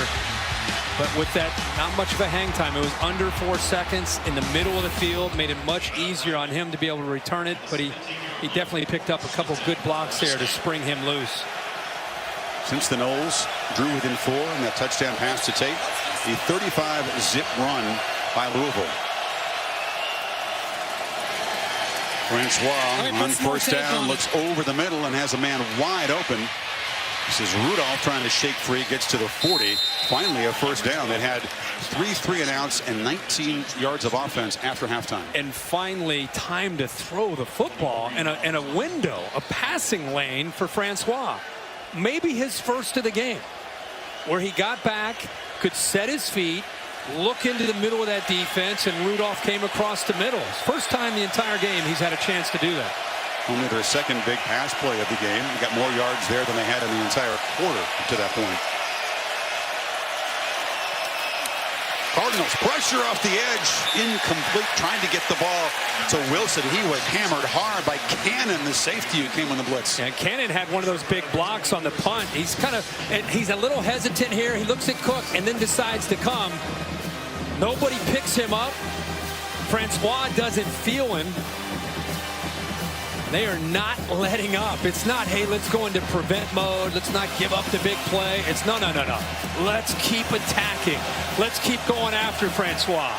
Speaker 2: But with that, not much of a hang time. It was under 4 seconds in the middle of the field, made it much easier on him to be able to return it. But he definitely picked up a couple good blocks there to spring him loose.
Speaker 1: Since the Noles drew within 4 in that touchdown pass to Tate, a 35-zip run by Louisville. Francois on first down looks over the middle and has a man wide open. This is Rudolph trying to shake free, gets to the 40. Finally a first down that had 3 3-and-outs and 19 yards of offense after halftime.
Speaker 2: And finally time to throw the football and a window, a passing lane for Francois. Maybe his first of the game, where he got back, could set his feet, look into the middle of that defense, and Rudolph came across the middle. First time the entire game he's had a chance to do that.
Speaker 1: Only their second big pass play of the game. They got more yards there than they had in the entire quarter to that point. Cardinals pressure off the edge, incomplete, trying to get the ball to Wilson. He was hammered hard by Cannon, the safety who came on the blitz.
Speaker 2: And Cannon had one of those big blocks on the punt. He's a little hesitant here. He looks at Cook and then decides to come. Nobody picks him up. Francois doesn't feel him. They are not letting up. It's not, hey, let's go into prevent mode. Let's not give up the big play. It's no. Let's keep attacking. Let's keep going after Francois.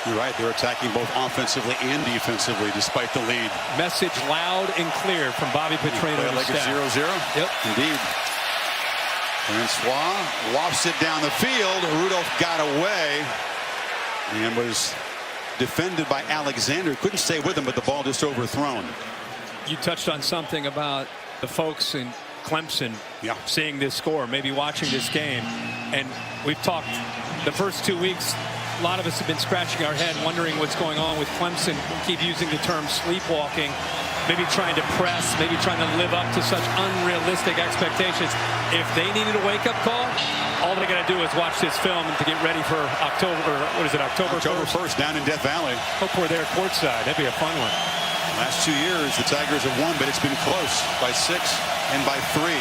Speaker 1: You're right. They're attacking both offensively and defensively despite the lead.
Speaker 2: Message loud and clear from Bobby Petrino.
Speaker 1: Like it's 0-0?
Speaker 2: Yep.
Speaker 1: Indeed. Francois lofts it down the field. Rudolph got away and was defended by Alexander. Couldn't stay with him, but the ball just overthrown.
Speaker 2: You touched on something about the folks in Clemson seeing this score, maybe watching this game. And we've talked the first 2 weeks. A lot of us have been scratching our head wondering what's going on with Clemson. We keep using the term sleepwalking, maybe trying to press, maybe trying to live up to such unrealistic expectations. If they needed a wake-up call, all they got to do is watch this film to get ready for October, or what is it, October 1st
Speaker 1: down in Death Valley.
Speaker 2: Hope we're there courtside. That'd be a fun one.
Speaker 1: Last 2 years, the Tigers have won, but it's been close by 6 and by 3.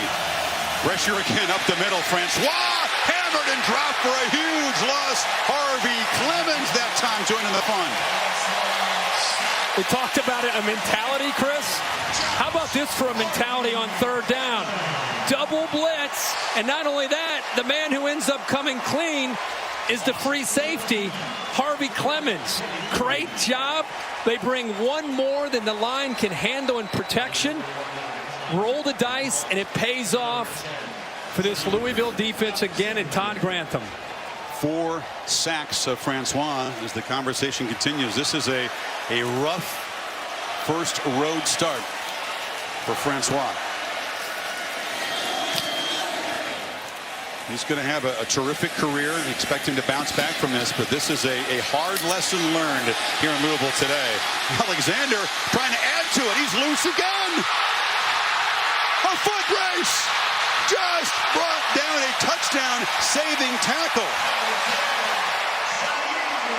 Speaker 1: Pressure again up the middle. Francois hammered and dropped for a huge loss. Harvey Clemens that time joining the fun.
Speaker 2: We talked about it, a mentality, Chris. How about this for a mentality on third down? Double blitz, and not only that, the man who ends up coming clean is the free safety, Harvey Clemens. Great job. They bring one more than the line can handle in protection. Roll the dice, and it pays off for this Louisville defense again, and Todd Grantham.
Speaker 1: 4 sacks of Francois as the conversation continues. This is a rough first road start for Francois. He's going to have a terrific career and expect him to bounce back from this, but this is a hard lesson learned here in Louisville today. Alexander trying to add to it. He's loose again. A foot race just brought down a touchdown saving tackle.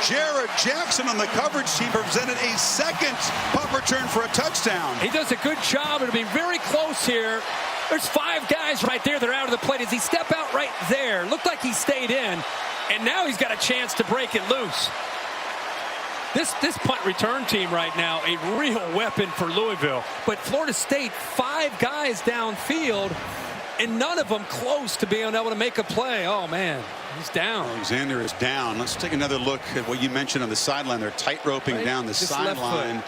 Speaker 1: Jared Jackson on the coverage team presented a second punt return for a touchdown.
Speaker 2: He does a good job. It'll be very close here. There's 5 guys right there that are out of the play. Does he step out right there? Looked like he stayed in, and now he's got a chance to break it loose. This punt return team right now, a real weapon for Louisville. But Florida State, 5 guys downfield, and none of them close to being able to make a play. Oh, man, he's down.
Speaker 1: Alexander is down. Let's take another look at what you mentioned on the sideline. They're tight roping down the sideline.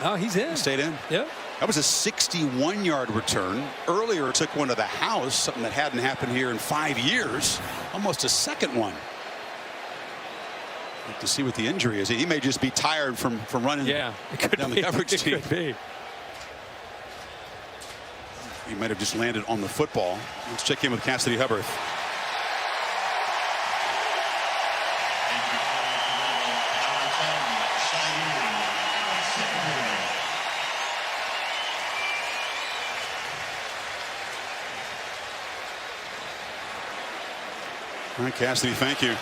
Speaker 2: Oh, he's in.
Speaker 1: Stayed in.
Speaker 2: Yep.
Speaker 1: That was a 61-yard return. Earlier, it took one to the house, something that hadn't happened here in 5 years. Almost a second one. Like to see what the injury is. He may just be tired from running down the coverage team.
Speaker 2: Could be.
Speaker 1: He might have just landed on the football. Let's check in with Cassidy Hubbard. All right, Cassidy, thank you.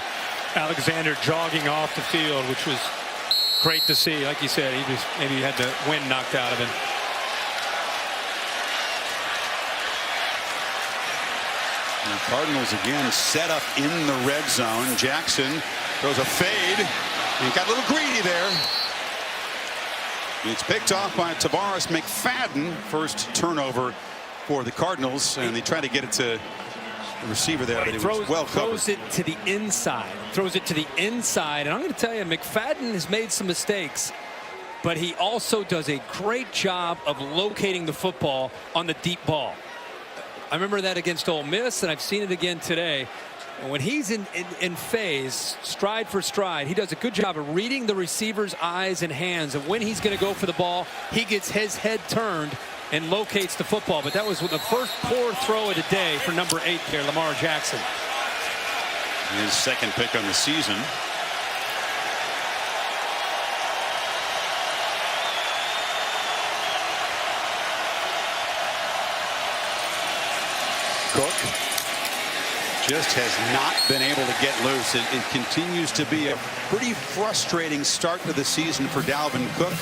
Speaker 2: Alexander jogging off the field, which was great to see. Like you said, he just maybe had the wind knocked out of him.
Speaker 1: The Cardinals again set up in the red zone. Jackson throws a fade. He got a little greedy there. It's picked off by Tavares McFadden. First turnover for the Cardinals, and they try to get it to the receiver there, but he was well covered.
Speaker 2: Throws it to the inside. Throws it to the inside. And I'm going to tell you, McFadden has made some mistakes, but he also does a great job of locating the football on the deep ball. I remember that against Ole Miss, and I've seen it again today. And when he's in phase, stride for stride, he does a good job of reading the receiver's eyes and hands. And when he's going to go for the ball, he gets his head turned and locates the football. But that was the first poor throw of the day for number 8 here, Lamar Jackson.
Speaker 1: His second pick on the season. Cook just has not been able to get loose. It continues to be a pretty frustrating start to the season for Dalvin Cook.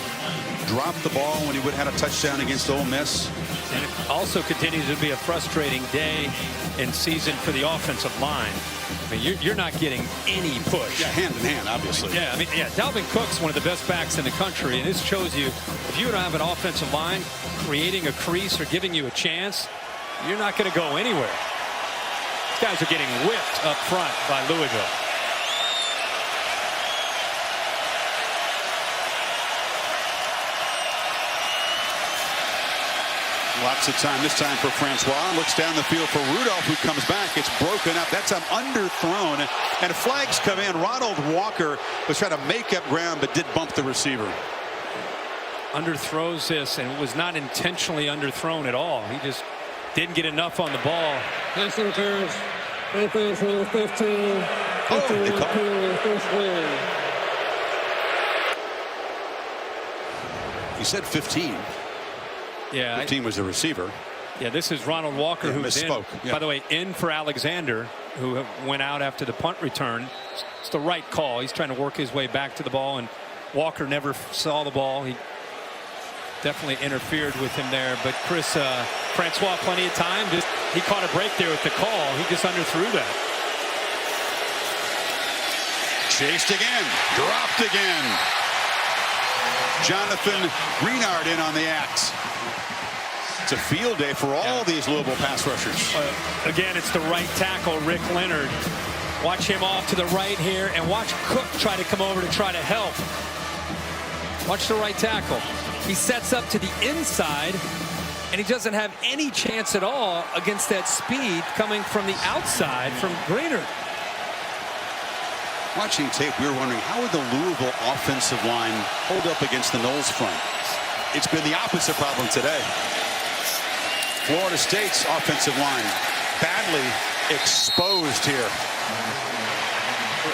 Speaker 1: Dropped the ball when he would have had a touchdown against Ole Miss.
Speaker 2: And it also continues to be a frustrating day and season for the offensive line. I mean, you're not getting any push.
Speaker 1: Yeah, hand in hand, obviously.
Speaker 2: Yeah, I mean, yeah, Dalvin Cook's one of the best backs in the country, and this shows you if you don't have an offensive line creating a crease or giving you a chance, you're not going to go anywhere. These guys are getting whipped up front by Louisville.
Speaker 1: Lots of time this time for Francois. Looks down the field for Rudolph, who comes back. It's broken up. That's underthrown. And flags come in. Ronald Walker was trying to make up ground, but did bump the receiver.
Speaker 2: Underthrows this, and it was not intentionally underthrown at all. He just didn't get enough on the ball.
Speaker 7: Pass interference. Defense number 15. 15 first down.
Speaker 1: He said 15.
Speaker 2: Yeah,
Speaker 1: 15 was the receiver.
Speaker 2: Yeah, this is Ronald Walker, who was in,
Speaker 1: Yeah.
Speaker 2: by the way, in for Alexander, who went out after the punt return. It's the right call. He's trying to work his way back to the ball, and Walker never saw the ball. He definitely interfered with him there. But Chris, Francois, plenty of time. He caught a break there with the call. He just underthrew that.
Speaker 1: Chased again. Dropped again. Jonathan Greenard in on the act. It's a field day for all these Louisville pass rushers.
Speaker 2: Again, it's the right tackle, Rick Leonard. Watch him off to the right here, and watch Cook try to come over to try to help. Watch the right tackle. He sets up to the inside, and he doesn't have any chance at all against that speed coming from the outside from Greenard.
Speaker 1: Watching tape, we were wondering, how would the Louisville offensive line hold up against the Noles front? It's been the opposite problem today. Florida State's offensive line badly exposed here.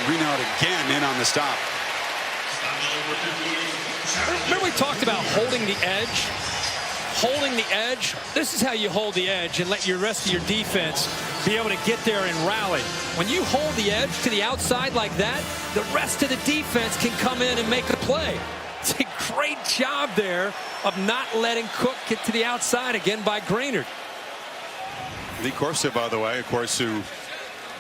Speaker 1: Greenard again in on the stop.
Speaker 2: Remember we talked about holding the edge? holding the edge, this is how you hold the edge and let your rest of your defense be able to get there and rally. When you hold the edge to the outside like that, the rest of the defense can come in and make a play. It's a great job there of not letting Cook get to the outside again by Grainard.
Speaker 1: Lee Corso, by the way, of course, who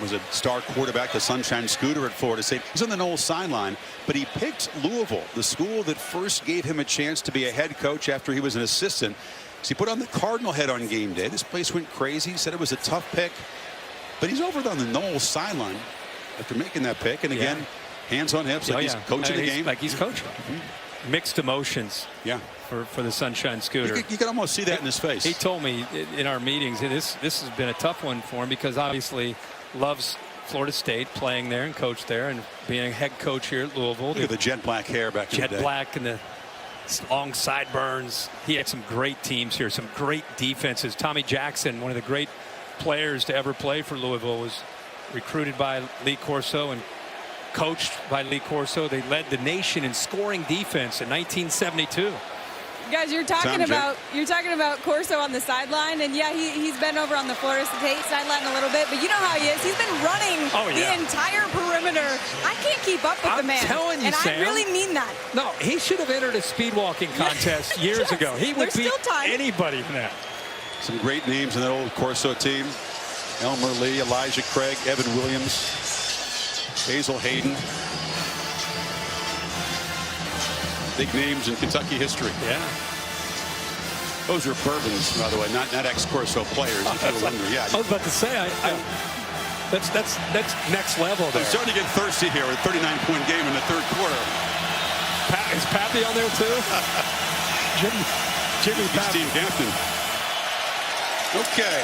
Speaker 1: was a star quarterback, the Sunshine Scooter at Florida State. He's on the Knowles sideline, but he picked Louisville, the school that first gave him a chance to be a head coach after he was an assistant. So he put on the Cardinal head on game day. This place went crazy. He said it was a tough pick, but he's over on the Knowles sideline after making that pick. And again, hands on hips, like he's coaching the game.
Speaker 2: Like he's coaching. Mixed emotions.
Speaker 1: Yeah.
Speaker 2: For the Sunshine Scooter.
Speaker 1: You can almost see that in his face.
Speaker 2: He told me in our meetings, this has been a tough one for him because obviously loves Florida State, playing there and coach there and being a head coach here at Louisville.
Speaker 1: Look at the jet black hair back in the day.
Speaker 2: Jet black and the long sideburns. He had some great teams here, some great defenses. Tommy Jackson, one of the great players to ever play for Louisville, was recruited by Lee Corso and coached by Lee Corso. They led the nation in scoring defense in 1972.
Speaker 5: Guys, you're talking about Corso on the sideline, and yeah, he's been over on the Florida State sideline a little bit, but you know how he is. He's been running the entire perimeter. I can't keep up with the man.
Speaker 2: I'm telling you,
Speaker 5: and
Speaker 2: Sam,
Speaker 5: I really mean that.
Speaker 2: No, he should have entered a speed walking contest years ago. He would beat anybody in that.
Speaker 1: Some great names in that old Corso team: Elmer Lee, Elijah Craig, Evan Williams, Basil Hayden. Big names in Kentucky history.
Speaker 2: Yeah.
Speaker 1: Those are Bourbons, by the way, not ex-Corso players. If you were wondering. Yeah.
Speaker 2: I was about to say, that's next level there.
Speaker 1: I'm starting to get thirsty here with a 39-point game in the third quarter.
Speaker 2: Is Pappy on there too? Jimmy Pappy.
Speaker 1: Steve Hampton. Okay,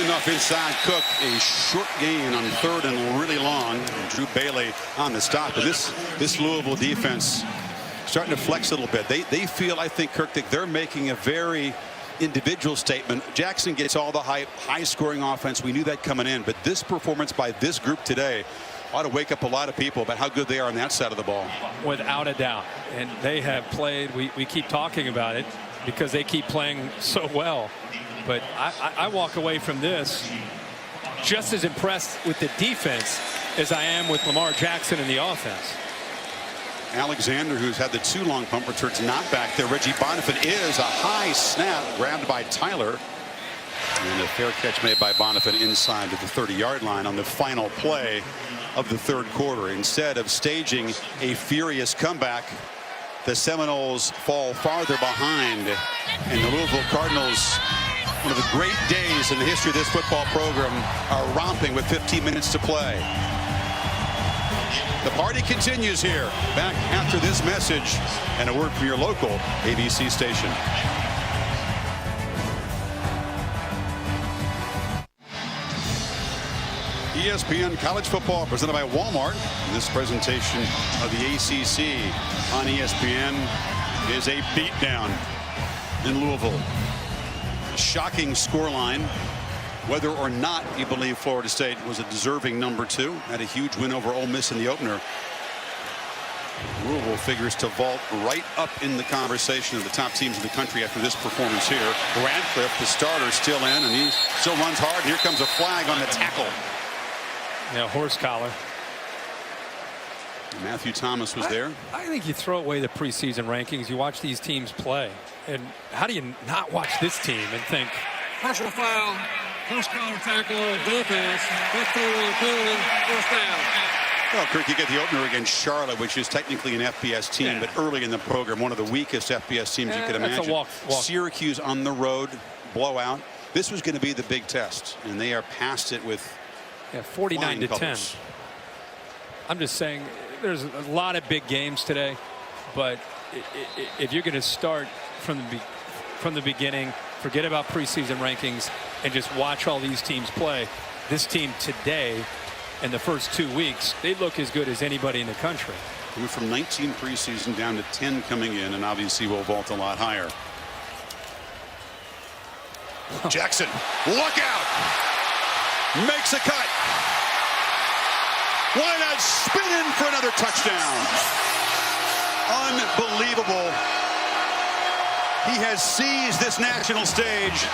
Speaker 1: enough inside. Cook, a short gain on third and really long. Drew Bailey on the stop. But this Louisville defense starting to flex a little bit. They feel, I think, Kirk, that they're making a very individual statement. Jackson gets all the hype, high-scoring offense. We knew that coming in. But this performance by this group today ought to wake up a lot of people about how good they are on that side of the ball.
Speaker 2: Without a doubt. And they have played, we keep talking about it because they keep playing so well. But I walk away from this just as impressed with the defense as I am with Lamar Jackson and the offense.
Speaker 1: Alexander, who's had the 2 long punt returns, not back there. Reggie Bonifant is a high snap grabbed by Tyler. And a fair catch made by Bonifant inside to the 30-yard line on the final play of the third quarter. Instead of staging a furious comeback, the Seminoles fall farther behind. And the Louisville Cardinals, one of the great days in the history of this football program, are romping with 15 minutes to play. The party continues here. Back after this message and a word from your local ABC station. ESPN College Football presented by Walmart. This presentation of the ACC on ESPN is a beatdown in Louisville. Shocking scoreline. Whether or not you believe Florida State was a deserving number 2, had a huge win over Ole Miss in the opener. Louisville figures to vault right up in the conversation of the top teams in the country after this performance here. Radcliffe, the starter, still in, and he still runs hard. And here comes a flag on the tackle.
Speaker 2: Yeah, horse collar.
Speaker 1: Matthew Thomas was there.
Speaker 2: I think you throw away the preseason rankings. You watch these teams play. And how do you not watch this team and think?
Speaker 7: Personal foul. Horse collar tackle on defense. First down.
Speaker 1: Well, Kirk, you get the opener against Charlotte, which is technically an FBS team, but early in the program, one of the weakest FBS teams you could imagine.
Speaker 2: That's a walk.
Speaker 1: Syracuse on the road, blowout. This was going to be the big test, and they are past it with
Speaker 2: 49-10. I'm just saying there's a lot of big games today, but if you're going to start from the beginning, forget about preseason rankings and just watch all these teams play. This team today, in the first 2 weeks, they look as good as anybody in the country.
Speaker 1: We went from 19 preseason down to 10 coming in, and obviously will vault a lot higher. Jackson, look out! Makes a cut. Why not spin in for another touchdown? Unbelievable. He has seized this national stage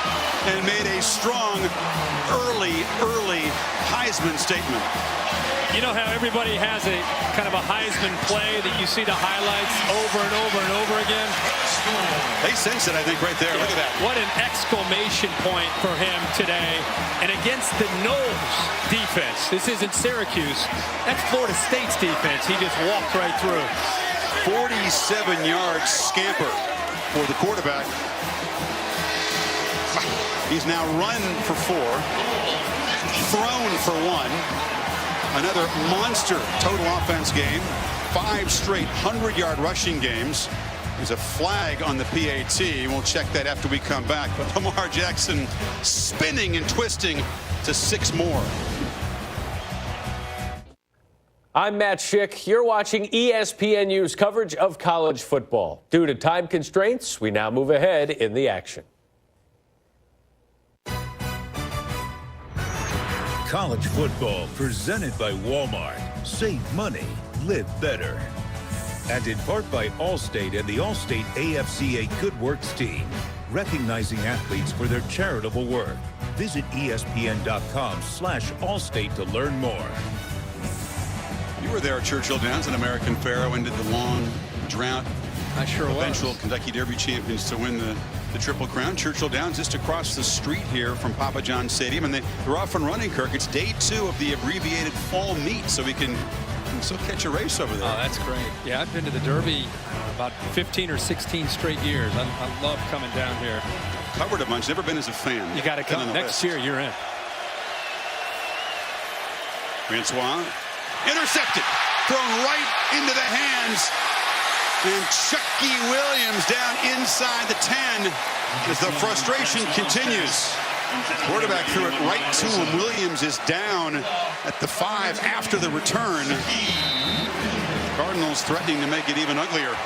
Speaker 1: and made a strong, early Heisman statement.
Speaker 2: You know how everybody has a kind of a Heisman play that you see the highlights over and over and over again?
Speaker 1: They sense it, I think, right there. Look at that.
Speaker 2: What an exclamation point for him today. And against the Knowles defense, this isn't Syracuse, that's Florida State's defense. He just walked right through.
Speaker 1: 47-yard scamper for the quarterback. He's now run for 4, thrown for 1. Another monster total offense game. 5 straight 100-yard rushing games. There's a flag on the PAT. We'll check that after we come back. But Lamar Jackson spinning and twisting to 6 more.
Speaker 4: I'm Matt Schick. You're watching ESPNU's coverage of college football. Due to time constraints, we now move ahead in the action.
Speaker 6: College football presented by Walmart. Save money, live better. And in part by Allstate and the Allstate AFCA Good Works team, recognizing athletes for their charitable work. Visit ESPN.com/Allstate to learn more.
Speaker 1: You were there at Churchill Downs and American Pharoah ended the long drought.
Speaker 2: I sure was.
Speaker 1: Eventual Kentucky Derby champions to win the Triple Crown. Churchill Downs just across the street here from Papa John's Stadium, and they're off and running, Kirk. It's day 2 of the abbreviated fall meet, so we can still catch a race over there.
Speaker 2: Oh, that's great. Yeah, I've been to the Derby about 15 or 16 straight years. I love coming down here.
Speaker 1: Covered a bunch. Never been as a fan.
Speaker 2: You got to come. Next year, you're in.
Speaker 1: Francois intercepted, thrown right into the hands. And Chucky Williams down inside the 10 as the frustration continues. Quarterback threw it right to him. Williams is down at the 5 after the return. Cardinals threatening to make it even uglier.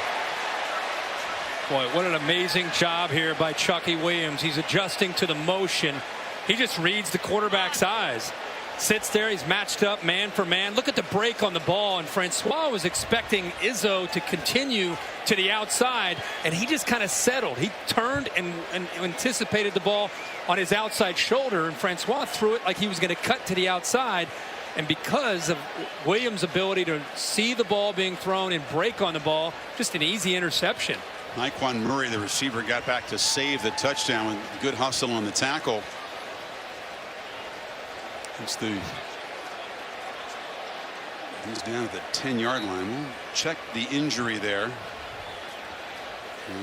Speaker 2: Boy, what an amazing job here by Chucky Williams. He's adjusting to the motion. He just reads the quarterback's eyes. Sits there, he's matched up man for man. Look at the break on the ball, and Francois was expecting Izzo to continue to the outside, and he just kind of settled. He turned and anticipated the ball on his outside shoulder, and Francois threw it like he was going to cut to the outside. And because of Williams' ability to see the ball being thrown and break on the ball, just an easy interception.
Speaker 1: Naquan Murray, the receiver, got back to save the touchdown with good hustle on the tackle. He's down at the 10-yard line. We'll check the injury there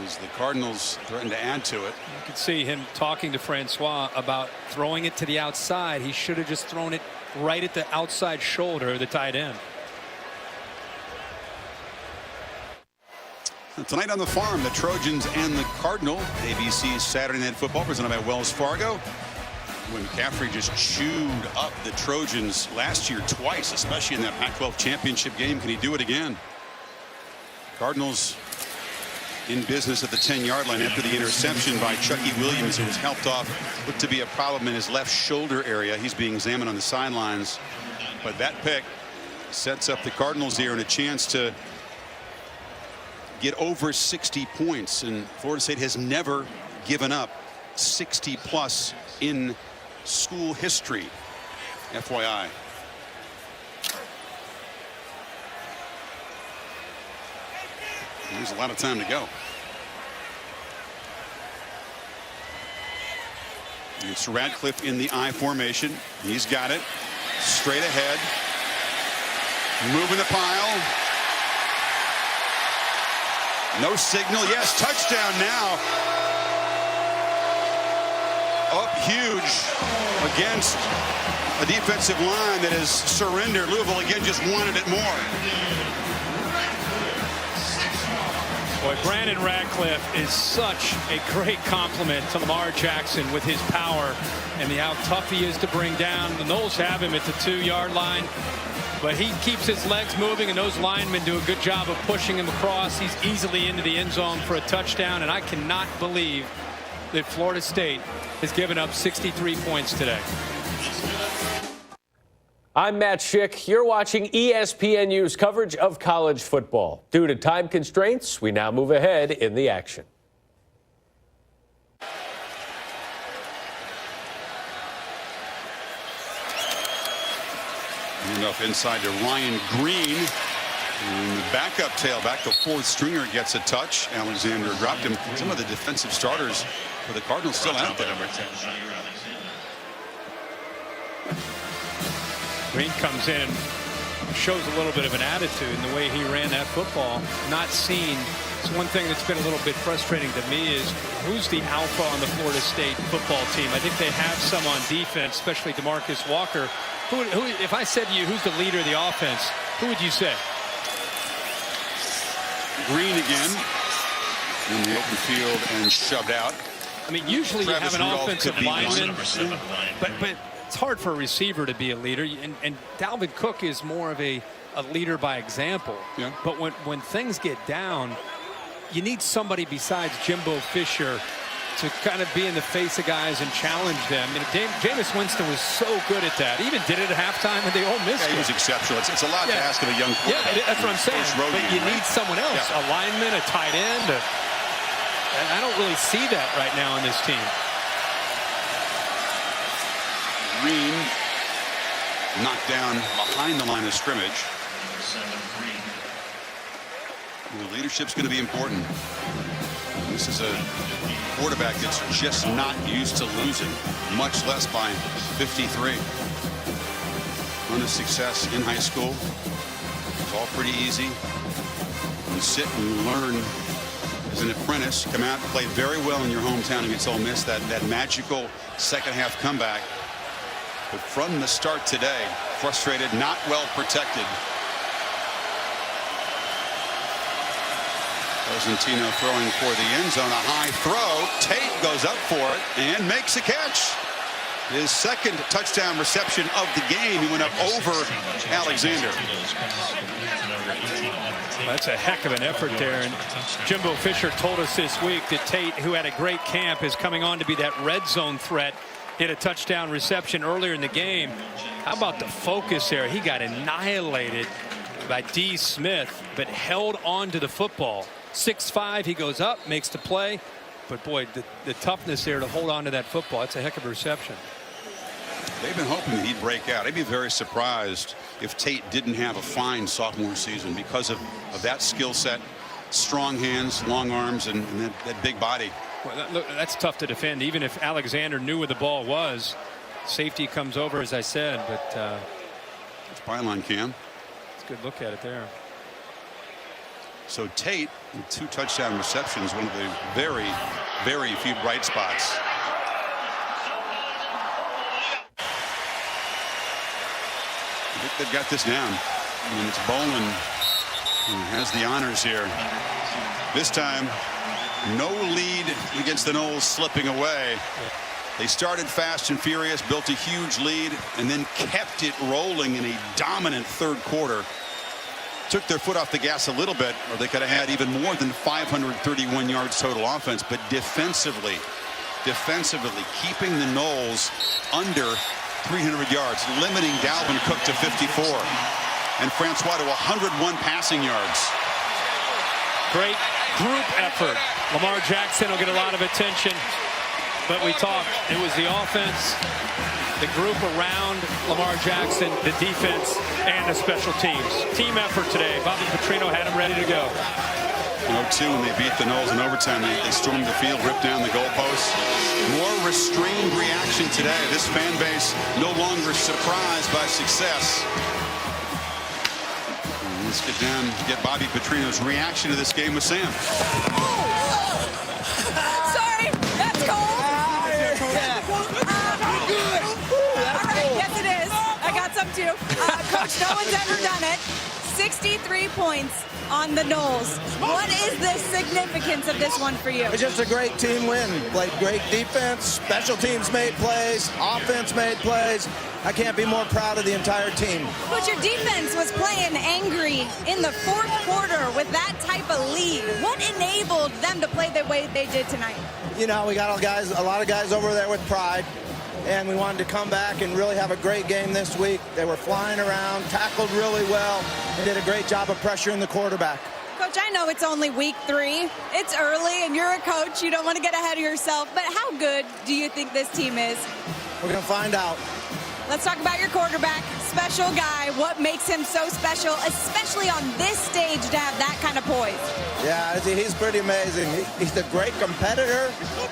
Speaker 1: as the Cardinals threaten to add to it.
Speaker 2: You can see him talking to Francois about throwing it to the outside. He should have just thrown it right at the outside shoulder of the tight end.
Speaker 1: Tonight on the farm, the Trojans and the Cardinal. ABC's Saturday Night Football presented by Wells Fargo. When McCaffrey just chewed up the Trojans last year twice, especially in that Pac-12 championship game. Can he do it again? Cardinals in business at the 10-yard line after the interception by Chucky Williams. It was helped off. Looked to be a problem in his left shoulder area. He's being examined on the sidelines. But that pick sets up the Cardinals here and a chance to get over 60 points. And Florida State has never given up 60+ in school history, FYI. There's a lot of time to go. It's Radcliffe in the I formation. He's got it. Straight ahead. Moving the pile. No signal. Yes, touchdown now. Up huge against a defensive line that has surrendered. Louisville again just wanted it more.
Speaker 2: Boy, Brandon Radcliffe is such a great compliment to Lamar Jackson with his power and how tough he is to bring down. The Knowles have him at the 2-yard line, but he keeps his legs moving, and those linemen do a good job of pushing him across. He's easily into the end zone for a touchdown, and I cannot believe that Florida State has given up 63 points today.
Speaker 4: I'm Matt Schick. You're watching ESPNU's coverage of college football. Due to time constraints, we now move ahead in the action.
Speaker 1: Enough inside to Ryan Green. And the backup tailback, the fourth stringer, gets a touch. Alexander dropped him. Some of the defensive starters for the Cardinals still out there.
Speaker 2: Green comes in and shows a little bit of an attitude in the way he ran that football. Not seen. It's one thing that's been a little bit frustrating to me is who's the alpha on the Florida State football team. I think they have some on defense, especially DeMarcus Walker. Who, if I said to you, who's the leader of the offense, who would you say?
Speaker 1: Green again in the open field and shoved out.
Speaker 2: I mean, usually you have an offensive lineman, but it's hard for a receiver to be a leader. And Dalvin Cook is more of a leader by example.
Speaker 1: Yeah.
Speaker 2: But when things get down, you need somebody besides Jimbo Fisher to kind of be in the face of guys and challenge them. You know, Jameis Winston was so good at that. He even did it at halftime when they all missed
Speaker 1: He was exceptional. It's a lot to ask of a young quarterback.
Speaker 2: Yeah, that's what I'm saying. But you need someone else, a lineman, a tight end. And I don't really see that right now in this team.
Speaker 1: Green knocked down behind the line of scrimmage. The leadership's going to be important. This is a quarterback that's just not used to losing, much less by 53. Run of success in high school. It's all pretty easy. You sit and learn as an apprentice, come out, play very well in your hometown against Ole Miss, that magical second half comeback. But from the start today, frustrated, not well protected. Cosentino throwing for the end zone, a high throw. Tate goes up for it and makes a catch. His second touchdown reception of the game. He went up over Alexander.
Speaker 2: That's a heck of an effort there. And Jimbo Fisher told us this week that Tate, who had a great camp, is coming on to be that red zone threat. Hit a touchdown reception earlier in the game. How about the focus there? He got annihilated by D. Smith, but held on to the football. 6'5", he goes up, makes the play. But boy, the toughness there to hold on to that football, it's a heck of a reception.
Speaker 1: They've been hoping that he'd break out. I'd be very surprised if Tate didn't have a fine sophomore season because of that skill set, strong hands, long arms, and that big body.
Speaker 2: Well, look, that's tough to defend, even if Alexander knew where the ball was. Safety comes over, as I said, but
Speaker 1: it's byline cam.
Speaker 2: It's a good look at it there.
Speaker 1: So Tate, 2 touchdown receptions, one of the very, very few bright spots. I think they've got this down. And it's Bolin who has the honors here. This time, no lead against the Noles slipping away. They started fast and furious, built a huge lead, and then kept it rolling in a dominant third quarter. Took their foot off the gas a little bit, or they could have had even more than 531 yards total offense. But defensively keeping the Noles under 300 yards, limiting Dalvin Cook to 54, and Francois to 101 passing yards.
Speaker 2: Great group effort. Lamar Jackson will get a lot of attention, but we talked, it was the offense, the group around Lamar Jackson, the defense, and the special teams. Team effort today. Bobby Petrino had them ready to go.
Speaker 1: 0-2 when they beat the Noles in overtime. They stormed the field, ripped down the goalposts. More restrained reaction today. This fan base no longer surprised by success. And let's get down, get Bobby Petrino's reaction to this game with Sam.
Speaker 5: Sorry, that's cold. Yes, it is. I got some too. Coach, no one's ever done it. 63 points on the Noles. What is the significance of this one for you?
Speaker 9: It's just a great team win. Played great defense. Special teams made plays. Offense made plays. I can't be more proud of the entire team.
Speaker 5: But your defense was playing angry in the fourth quarter with that type of lead. What enabled them to play the way they did tonight?
Speaker 9: You know, we got a lot of guys over there with pride. And we wanted to come back and really have a great game this week. They were flying around, tackled really well, and did a great job of pressuring the quarterback.
Speaker 5: Coach, I know it's only week 3. It's early, and you're a coach. You don't want to get ahead of yourself. But how good do you think this team is?
Speaker 9: We're going to find out.
Speaker 5: Let's talk about your quarterback. Special guy. What makes him so special, especially on this stage, to have that kind of poise?
Speaker 9: Yeah, he's pretty amazing. He's a great competitor.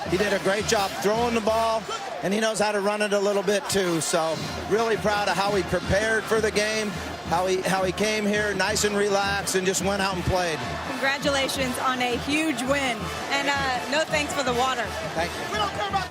Speaker 9: He did a great job throwing the ball, and he knows how to run it a little bit too. So really proud of how he prepared for the game, how he came here nice and relaxed and just went out and played.
Speaker 5: Congratulations on a huge win. And no thanks for the water.
Speaker 9: Thank you.